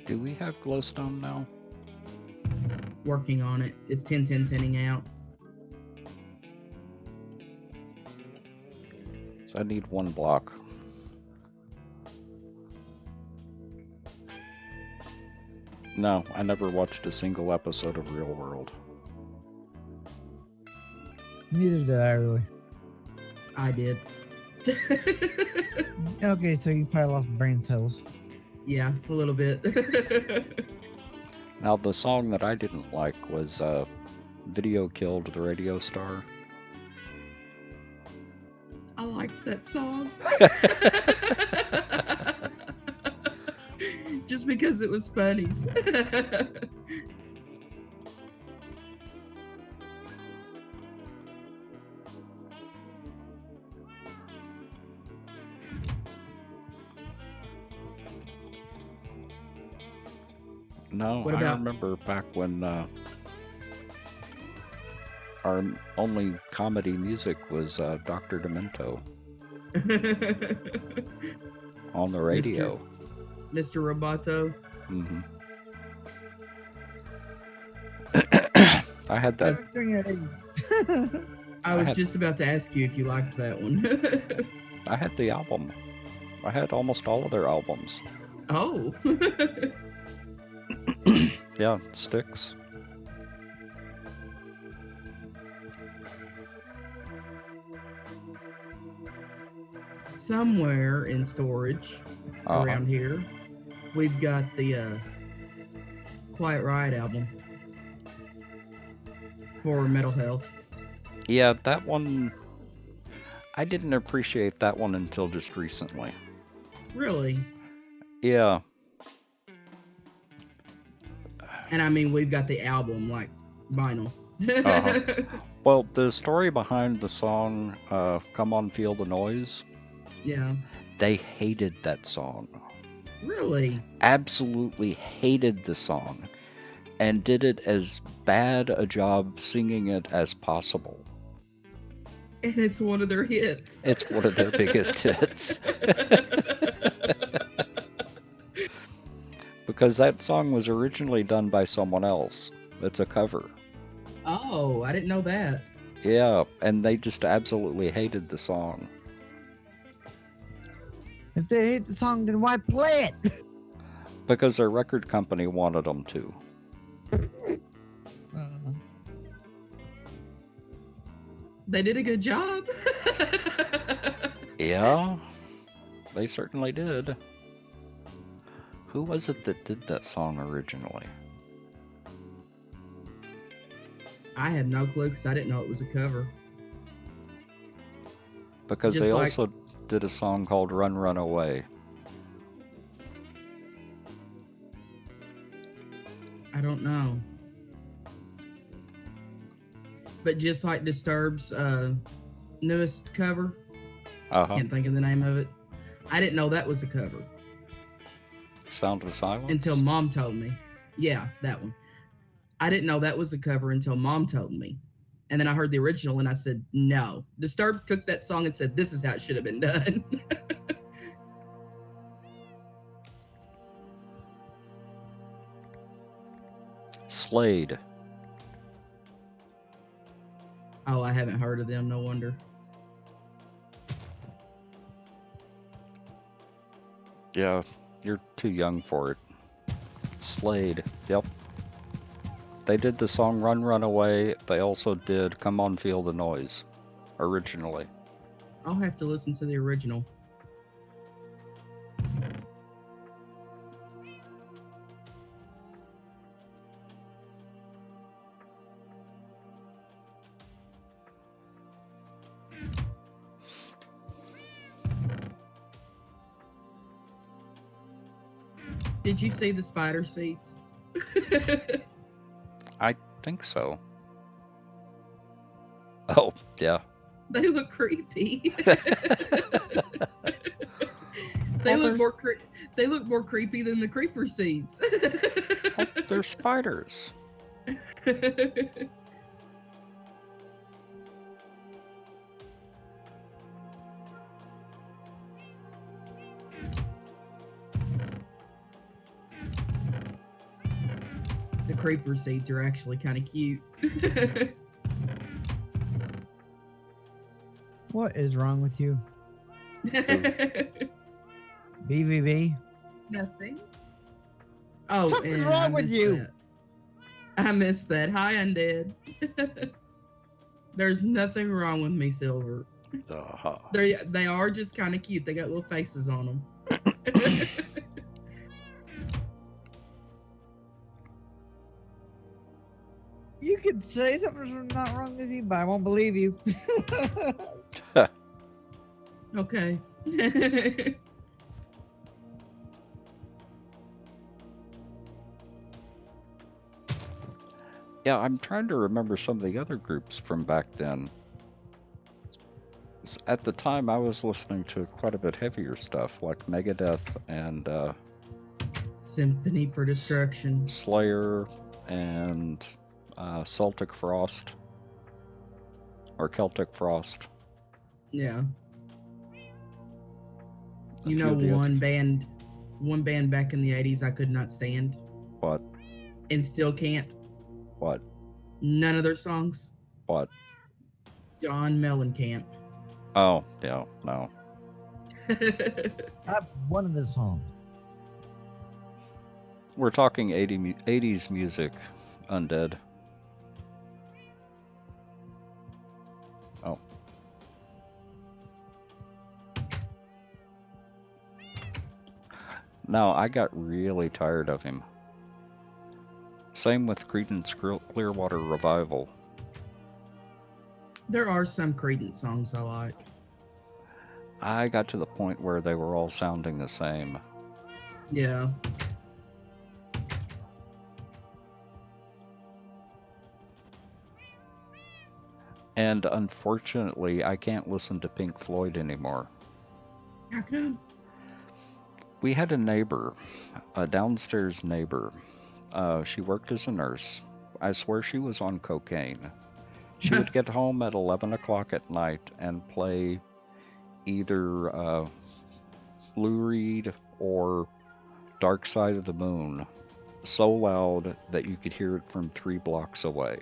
Do we have glowstone now? Working on it. It's 10-10-10ing out. So I need one block. No, I never watched a single episode of Real World. Neither did I really. I did. Okay, so you probably lost brain cells. Yeah, a little bit. Now, the song that I didn't like was Video Killed the Radio Star. I liked that song. Just because it was funny. No, What I about- remember back when our only comedy music was Dr. Demento on the radio. Mr. Roboto. Hmm I had that. I was had- just about to ask you if you liked that one. I had the album. I had almost all of their albums. Oh. Yeah, Styx. Somewhere in storage around here, we've got the Quiet Riot album for Mental Health. Yeah, that one. I didn't appreciate that one until just recently. Really? Yeah. And I mean, we've got the album, like vinyl. Uh-huh. Well, the story behind the song, Come On Feel the Noise, Yeah. they hated that song. Really? Absolutely hated the song. And did it as bad a job singing it as possible. And it's one of their hits. It's one of their biggest hits. Because that song was originally done by someone else. It's a cover. Oh, I didn't know that. Yeah, and they just absolutely hated the song. If they hate the song, then why play it? Because their record company wanted them to. They did a good job. Yeah, they certainly did. Who was it that did that song originally? I had no clue because I didn't know it was a cover. Because Just they like- also did a song called Run, Run Away. I don't know. But just like Disturbed's newest cover, Uh-huh. can't think of the name of it. I didn't know that was a cover Sound of Silence? until Mom told me. Yeah, that one. I didn't know that was a cover until Mom told me. And then I heard the original and I said, no. Disturbed took that song and said, this is how it should have been done. Slade. Oh, I haven't heard of them. No wonder. Yeah, you're too young for it. Slade. Yep. They did the song Run, Run Away. They also did Come On Feel the Noise. Originally. I'll have to listen to the original. Did you see the spider seats? I think so. Oh, yeah. They look creepy. Well, They look more creepy than the creeper seeds. Oh, they're spiders. The creeper seeds are actually kind of cute. What is wrong with you? BVB? Nothing. Oh, Something's and wrong I with missed you. that. I missed that. Hi, Undead. There's nothing wrong with me, Silver. Uh-huh. They are just kind of cute. They got little faces on them. You could say something's not wrong with you, but I won't believe you. Okay. Yeah, I'm trying to remember some of the other groups from back then. At the time, I was listening to quite a bit heavier stuff, like Megadeth and Symphony for Destruction. Slayer and Celtic Frost. Or Celtic Frost. Yeah. A You few know of the other- one band back in the 80s I could not stand What? and still can't. What? None of their songs. What? John Mellencamp. Oh, yeah, no. I have one of his songs. We're talking 80s music, Undead. Oh. No, I got really tired of him. Same with Creedence Clearwater Revival. There are some Creedence songs I like. I got to the point where they were all sounding the same. Yeah. And unfortunately, I can't listen to Pink Floyd anymore. How come? We had a neighbor, a downstairs neighbor. She worked as a nurse. I swear she was on cocaine. She would get home at 11 o'clock at night and play either Lou Reed or Dark Side of the Moon so loud that you could hear it from 3 blocks away.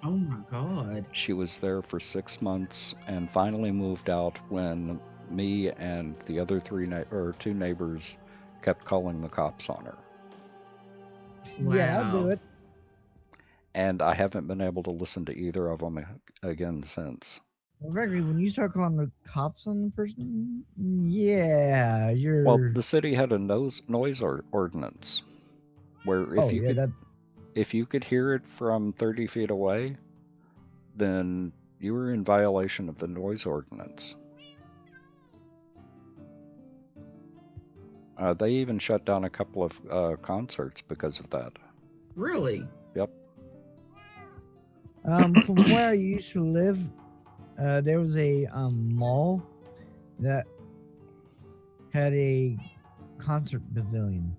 Oh my god. She was there for 6 months and finally moved out when me and the other 2 neighbors kept calling the cops on her. Yeah, I'll do Wow. it. And I haven't been able to listen to either of them again since. Well, frankly, when you start calling the cops on the person, yeah, you're. Well, the city had a noise ordinance where if you could hear it from 30 feet away, then you were in violation of the noise ordinance. They even shut down a couple of concerts because of that. Really? Yep. From where I used to live, there was a mall that had a concert pavilion,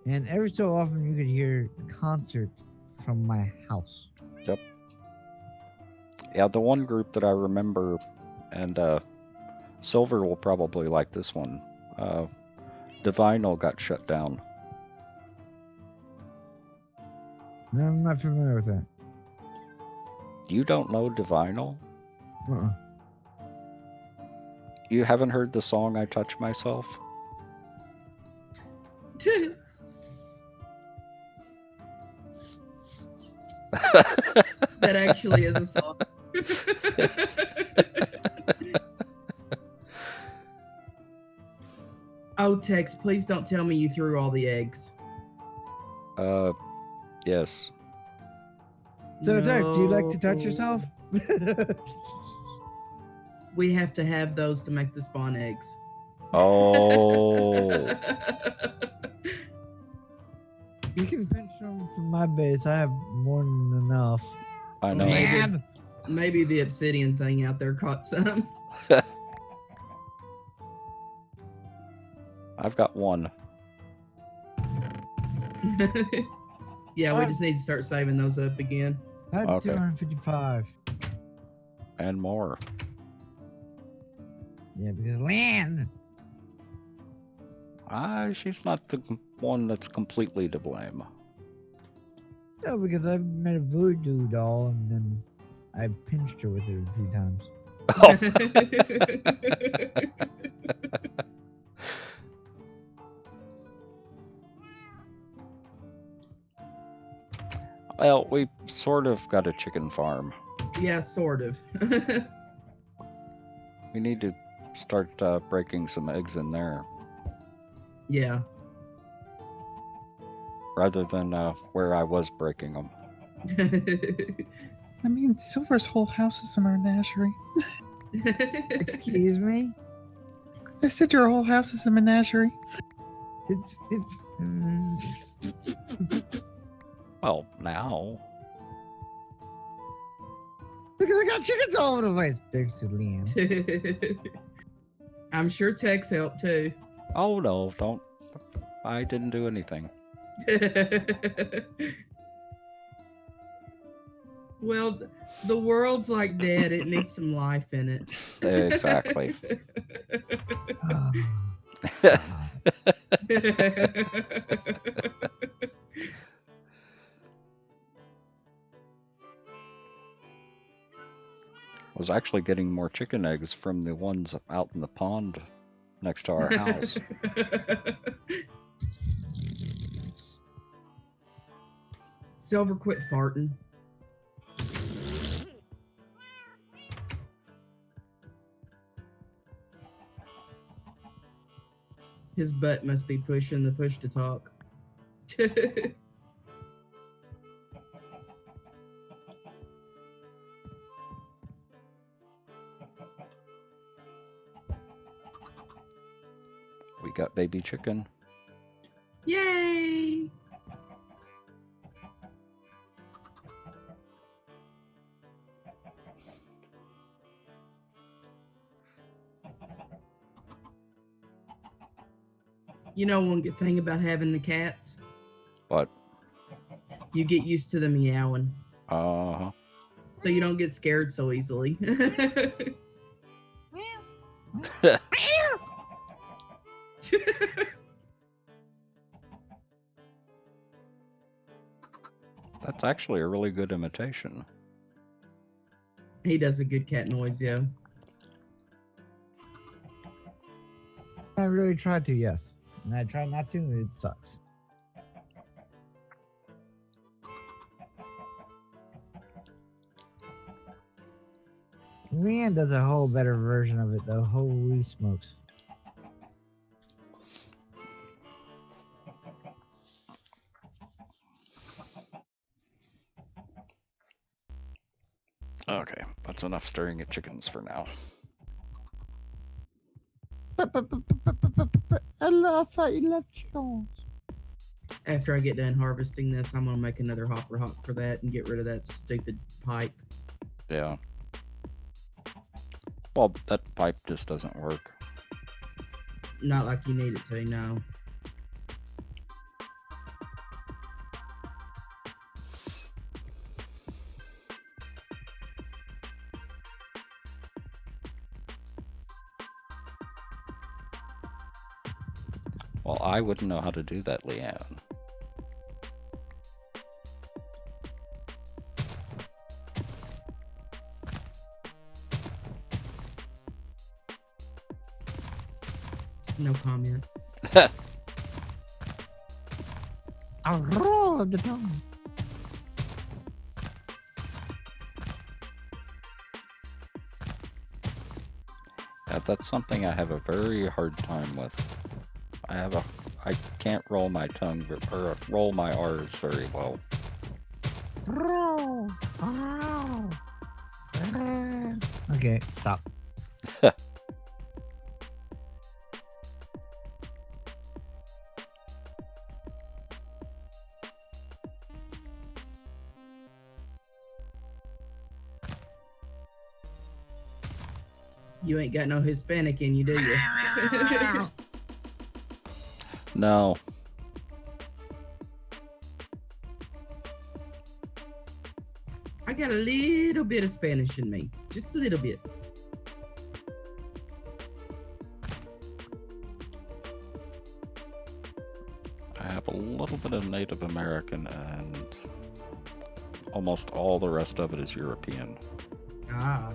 and every so often you could hear the concert from my house. Yep. Yeah, the one group that I remember, and Silver will probably like this one, Divinal got shut down. No, I'm not familiar with that. You don't know Divinal? Uh-uh. You haven't heard the song I Touch Myself? That actually is a song. Oh, Tex, please don't tell me you threw all the eggs. Yes. So, Tex, do you like to touch No. yourself? We have to have those to make the spawn eggs. Oh. You can pinch them from my base. I have more than enough. I know. Maybe. Man! Maybe the obsidian thing out there caught some. I've got one. Yeah, we just need to start saving those up again. I had Okay. 255. And more. Yeah, because land. She's not the one that's completely to blame. No, because I made a voodoo doll and then I pinched her with it a few times. Well, we sort of got a chicken farm. Yeah, sort of. We need to start breaking some eggs in there, Yeah. rather than where I was breaking them. I mean, Silver's whole house is a menagerie. Excuse me? I said your whole house is a menagerie. It's Well, now. because I got chickens all over the place. Thanks to Leanne. I'm sure Tex helped too. Oh no, don't. I didn't do anything. Well, the world's like dead. It needs some life in it. Exactly. I was actually getting more chicken eggs from the ones out in the pond next to our house. Silver, quit farting. His butt must be pushing the push to talk. We got baby chicken. Yay! You know one good thing about having the cats? What? You get used to them meowing. Uh-huh. So you don't get scared so easily. That's actually a really good imitation. He does a good cat noise, yeah. I really tried to, yes. And I tried not to, it sucks. Leanne does a whole better version of it, though. Holy smokes. Okay, that's enough staring at chickens for now. I thought you loved chickens. After I get done harvesting this, I'm gonna make another hopper hop for that and get rid of that stupid pipe. Yeah. Well, that pipe just doesn't work. Not like you need it to, no. Well, I wouldn't know how to do that, Leanne. No comment. A roll of the tongue. Yeah, that's something I have a very hard time with. I can't roll my tongue or roll my R's very well. Roll. Okay, stop. You ain't got no Hispanic in you, do you? No. I got a little bit of Spanish in me. Just a little bit. I have a little bit of Native American and almost all the rest of it is European. Ah.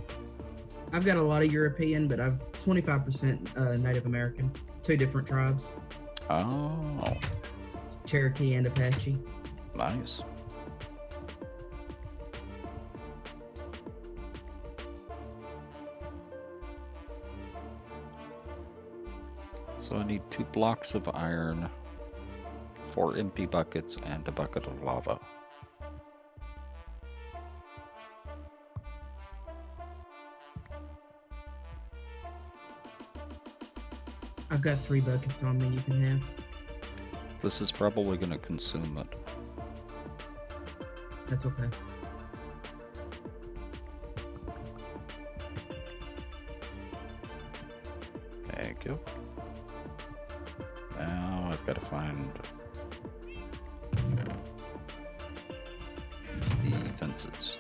I've got a lot of European, but I've 25% Native American. 2 different tribes. Oh, Cherokee and Apache. nice. So I need 2 blocks of iron, 4 empty buckets, and a bucket of lava. I've got 3 buckets on me you can have. This is probably going to consume it. That's okay. Thank you. Now I've got to find the fences.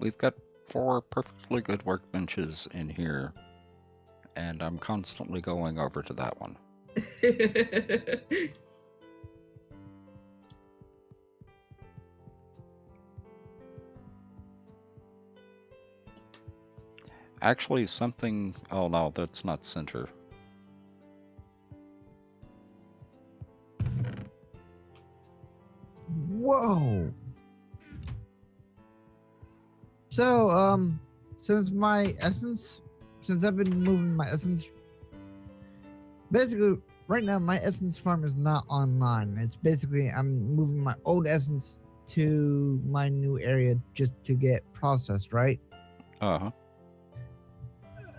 We've got 4 perfectly good workbenches in here, and I'm constantly going over to that one. Actually, something... Oh no, that's not center. Whoa. So, since I've been moving my essence, basically, right now, my essence farm is not online. It's basically, I'm moving my old essence to my new area just to get processed, right? Uh-huh.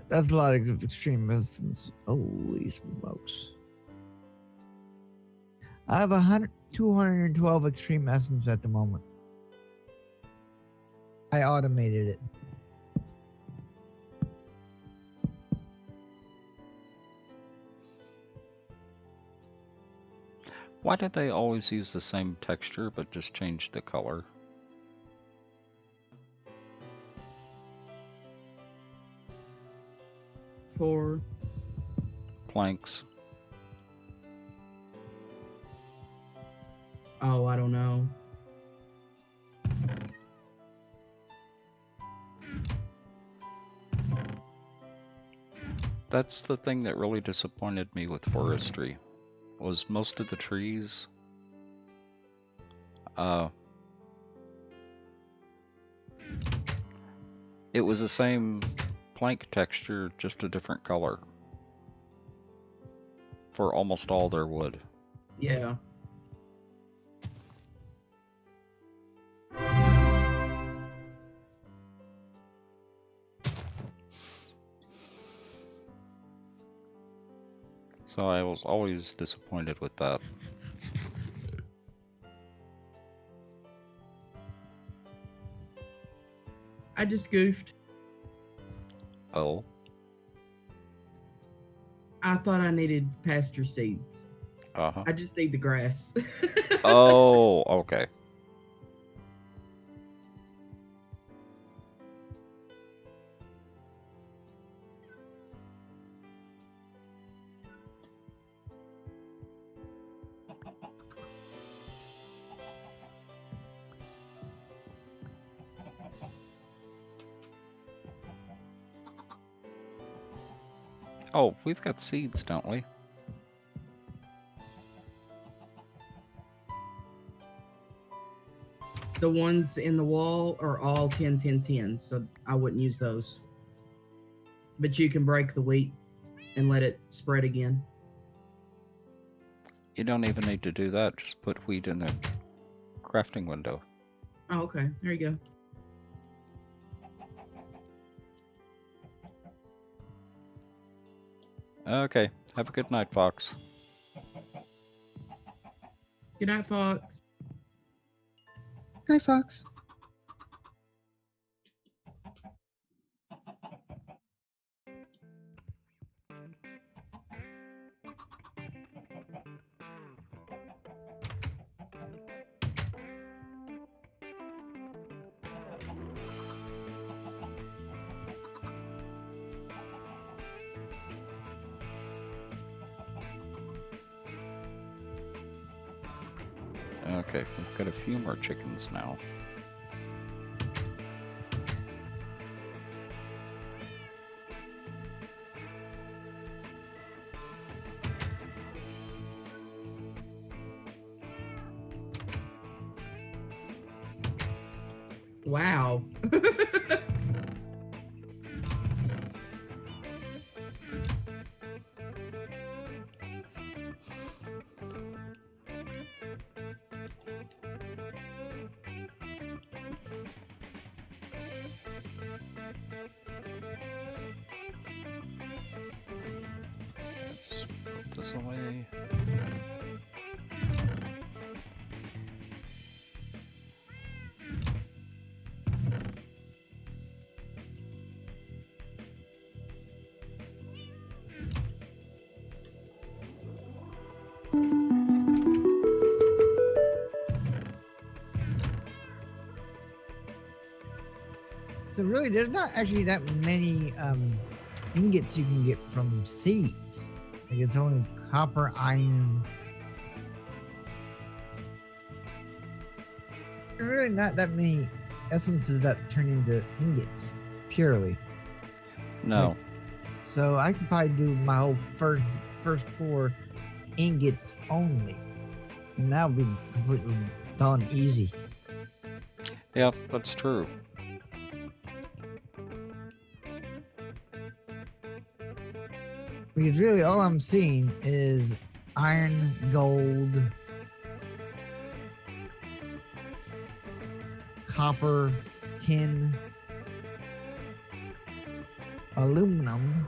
That's a lot of extreme essence. Holy smokes. I have 212 extreme essence at the moment. I automated it. Why did they always use the same texture but just change the color? For Planks. oh, I don't know. That's the thing that really disappointed me with forestry, was most of the trees, it was the same plank texture, just a different color for almost all their wood. Yeah. So I was always disappointed with that. I just goofed. Oh, I thought I needed pasture seeds. uh-huh. I just need the grass. Oh, okay. Oh, we've got seeds, don't we? The ones in the wall are all 10, 10, 10, so I wouldn't use those. But you can break the wheat and let it spread again. You don't even need to do that. Just put wheat in the crafting window. Oh, okay. There you go. Okay. Have a good night, Fox. Good night, Fox. Hi, Fox. Okay, we've got a few more chickens now. Wow. Let's put this away. So really, there's not actually that many ingots you can get from seeds. Like it's only copper, iron. There are really not that many essences that turn into ingots purely. No. So I could probably do my whole first floor ingots only, and that would be completely done easy. Yeah, that's true. Because really, all I'm seeing is iron, gold, copper, tin, aluminum,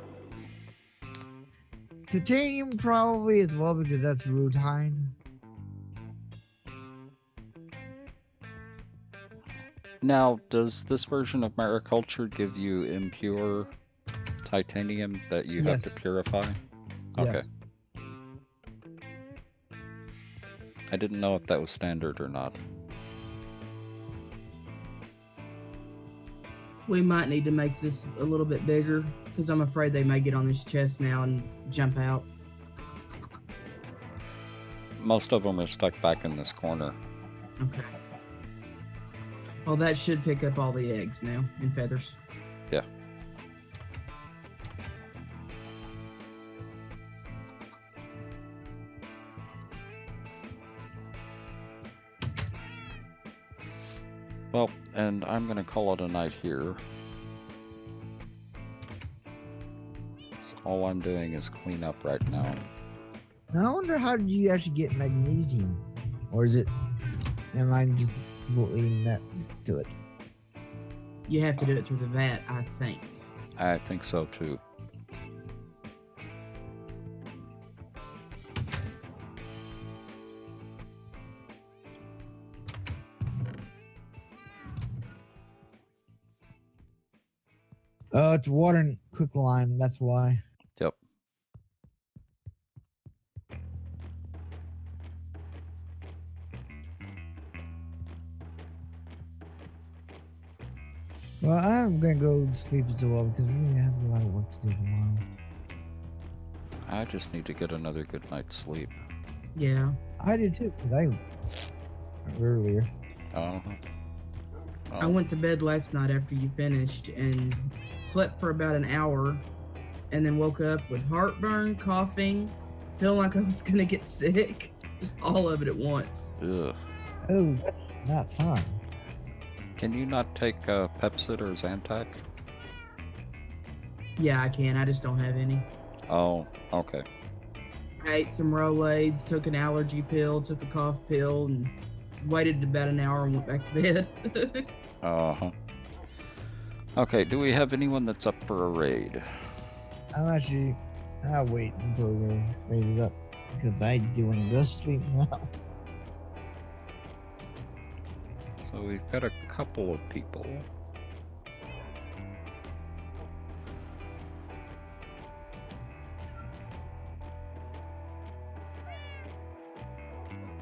titanium probably as well because that's rutine. Now, does this version of Mariculture give you impure titanium that you have to Yes. purify? Okay. Yes. I didn't know if that was standard or not. We might need to make this a little bit bigger because I'm afraid they may get on this chest now and jump out. Most of them are stuck back in this corner. Okay. Well, that should pick up all the eggs now and feathers. Yeah. Well, and I'm gonna call it a night here. So all I'm doing is clean up right now. Now I wonder how did you actually get magnesium, or is it? Am I just leading that to it? You have to do it through the vat, I think. I think so too. Oh, it's water and quicklime. That's why. Yep. Well, I'm gonna go to sleep as well because we really have a lot of work to do tomorrow. I just need to get another good night's sleep. Yeah. I did too because I earlier. Uh-huh. I went to bed last night after you finished and slept for about an hour and then woke up with heartburn, coughing, feeling like I was going to get sick. Just all of it at once. Ugh. Oh, that's not fun. Can you not take Pepsid or Zantac? Yeah, I can. I just don't have any. Oh, okay. I ate some Rolaids, took an allergy pill, took a cough pill, and waited about an hour and went back to bed. Uh-huh. Okay, do we have anyone that's up for a raid? I'll wait until the raid is up because I do want to go sleep now. So we've got a couple of people.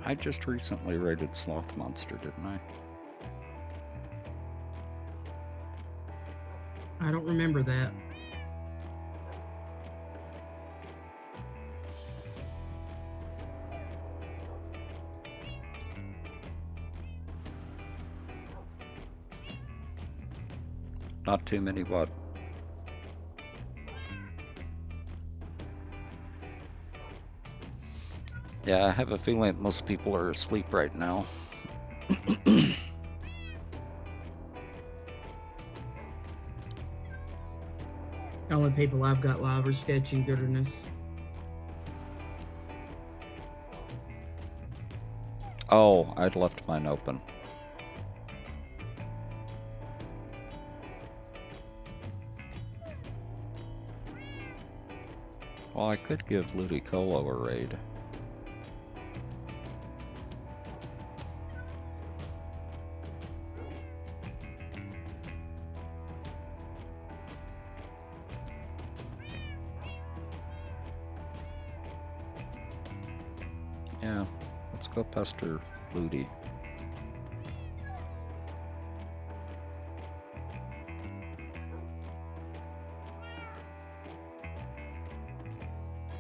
I just recently raided Sloth Monster, didn't I? I don't remember that. Not too many what? Yeah, I have a feeling most people are asleep right now. Only people I've got live are Sketch and Gooderness. Oh, I'd left mine open. Well, I could give Ludicolo a raid. Yeah, let's go pester Ludi.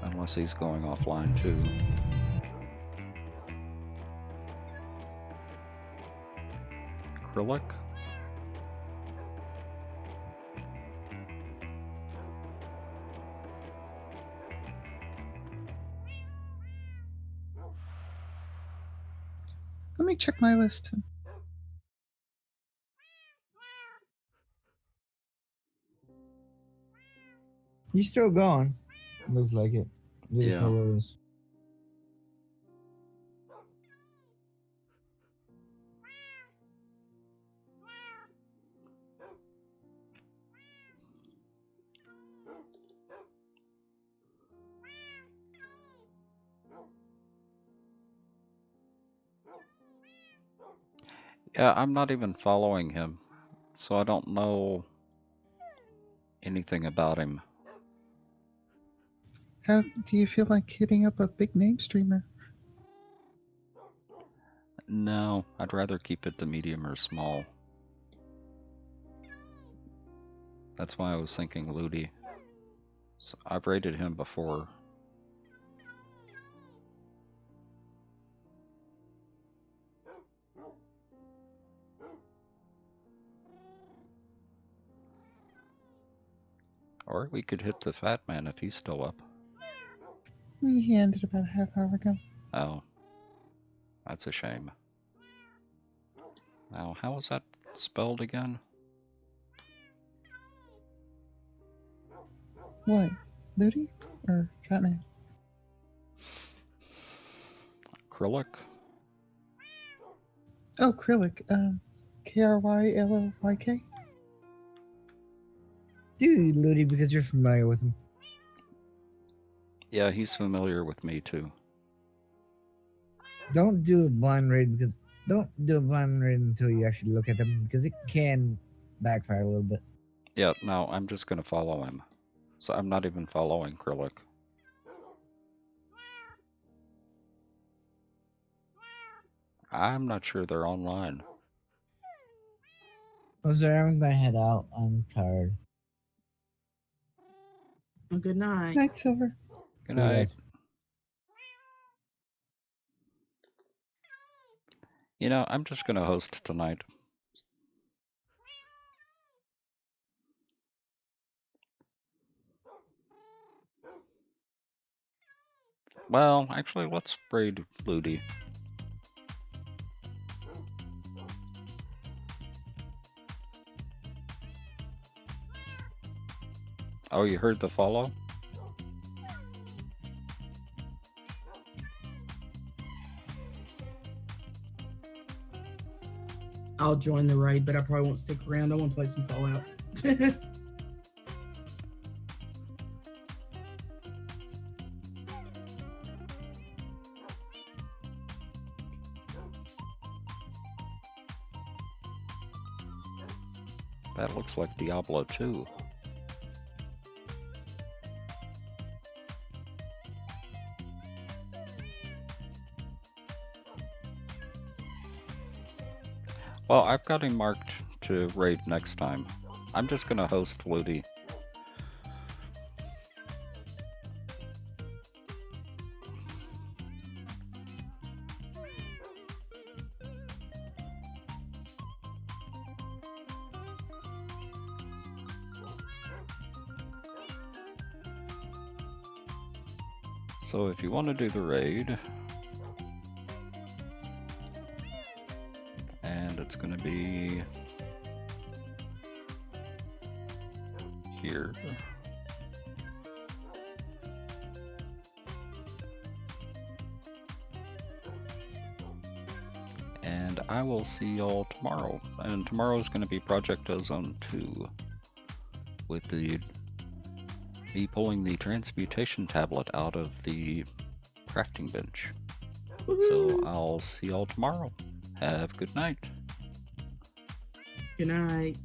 Unless he's going offline too. Acrylic? Let me check my list. He's still gone. Looks like it. Yeah. Ludicolo is. Yeah, I'm not even following him, so I don't know anything about him. How do you feel like hitting up a big name streamer? No, I'd rather keep it to medium or small. That's why I was thinking Ludi. So I've rated him before. Or we could hit the fat man if he's still up. He ended about a half hour ago. Oh. That's a shame. Now, how is that spelled again? What? Ludi? Or Fatman? Acrylic? Oh, Krylyk. Krylyk? Dude, Ludi, because you're familiar with him. Yeah, he's familiar with me too. Don't do a blind raid because don't do a blind raid until you actually look at them because it can backfire a little bit. Yeah, no, I'm just gonna follow him. So I'm not even following Acrylic. I'm not sure they're online. Oh, sorry, I'm gonna head out. I'm tired. Well, good night. Night, Silver. Good See you night. guys. You know, I'm just gonna host tonight. Well, actually, let's raid Ludi. Oh, you heard the follow? I'll join the raid, but I probably won't stick around. I want to play some Fallout. That looks like Diablo 2. Well, I've got him marked to raid next time. I'm just gonna host Ludi. So if you want to do the raid, and it's going to be here. And I will see y'all tomorrow. And tomorrow's going to be Project Ozone 2 with me pulling the transmutation tablet out of the crafting bench. So I'll see y'all tomorrow. Have a good night. Good night.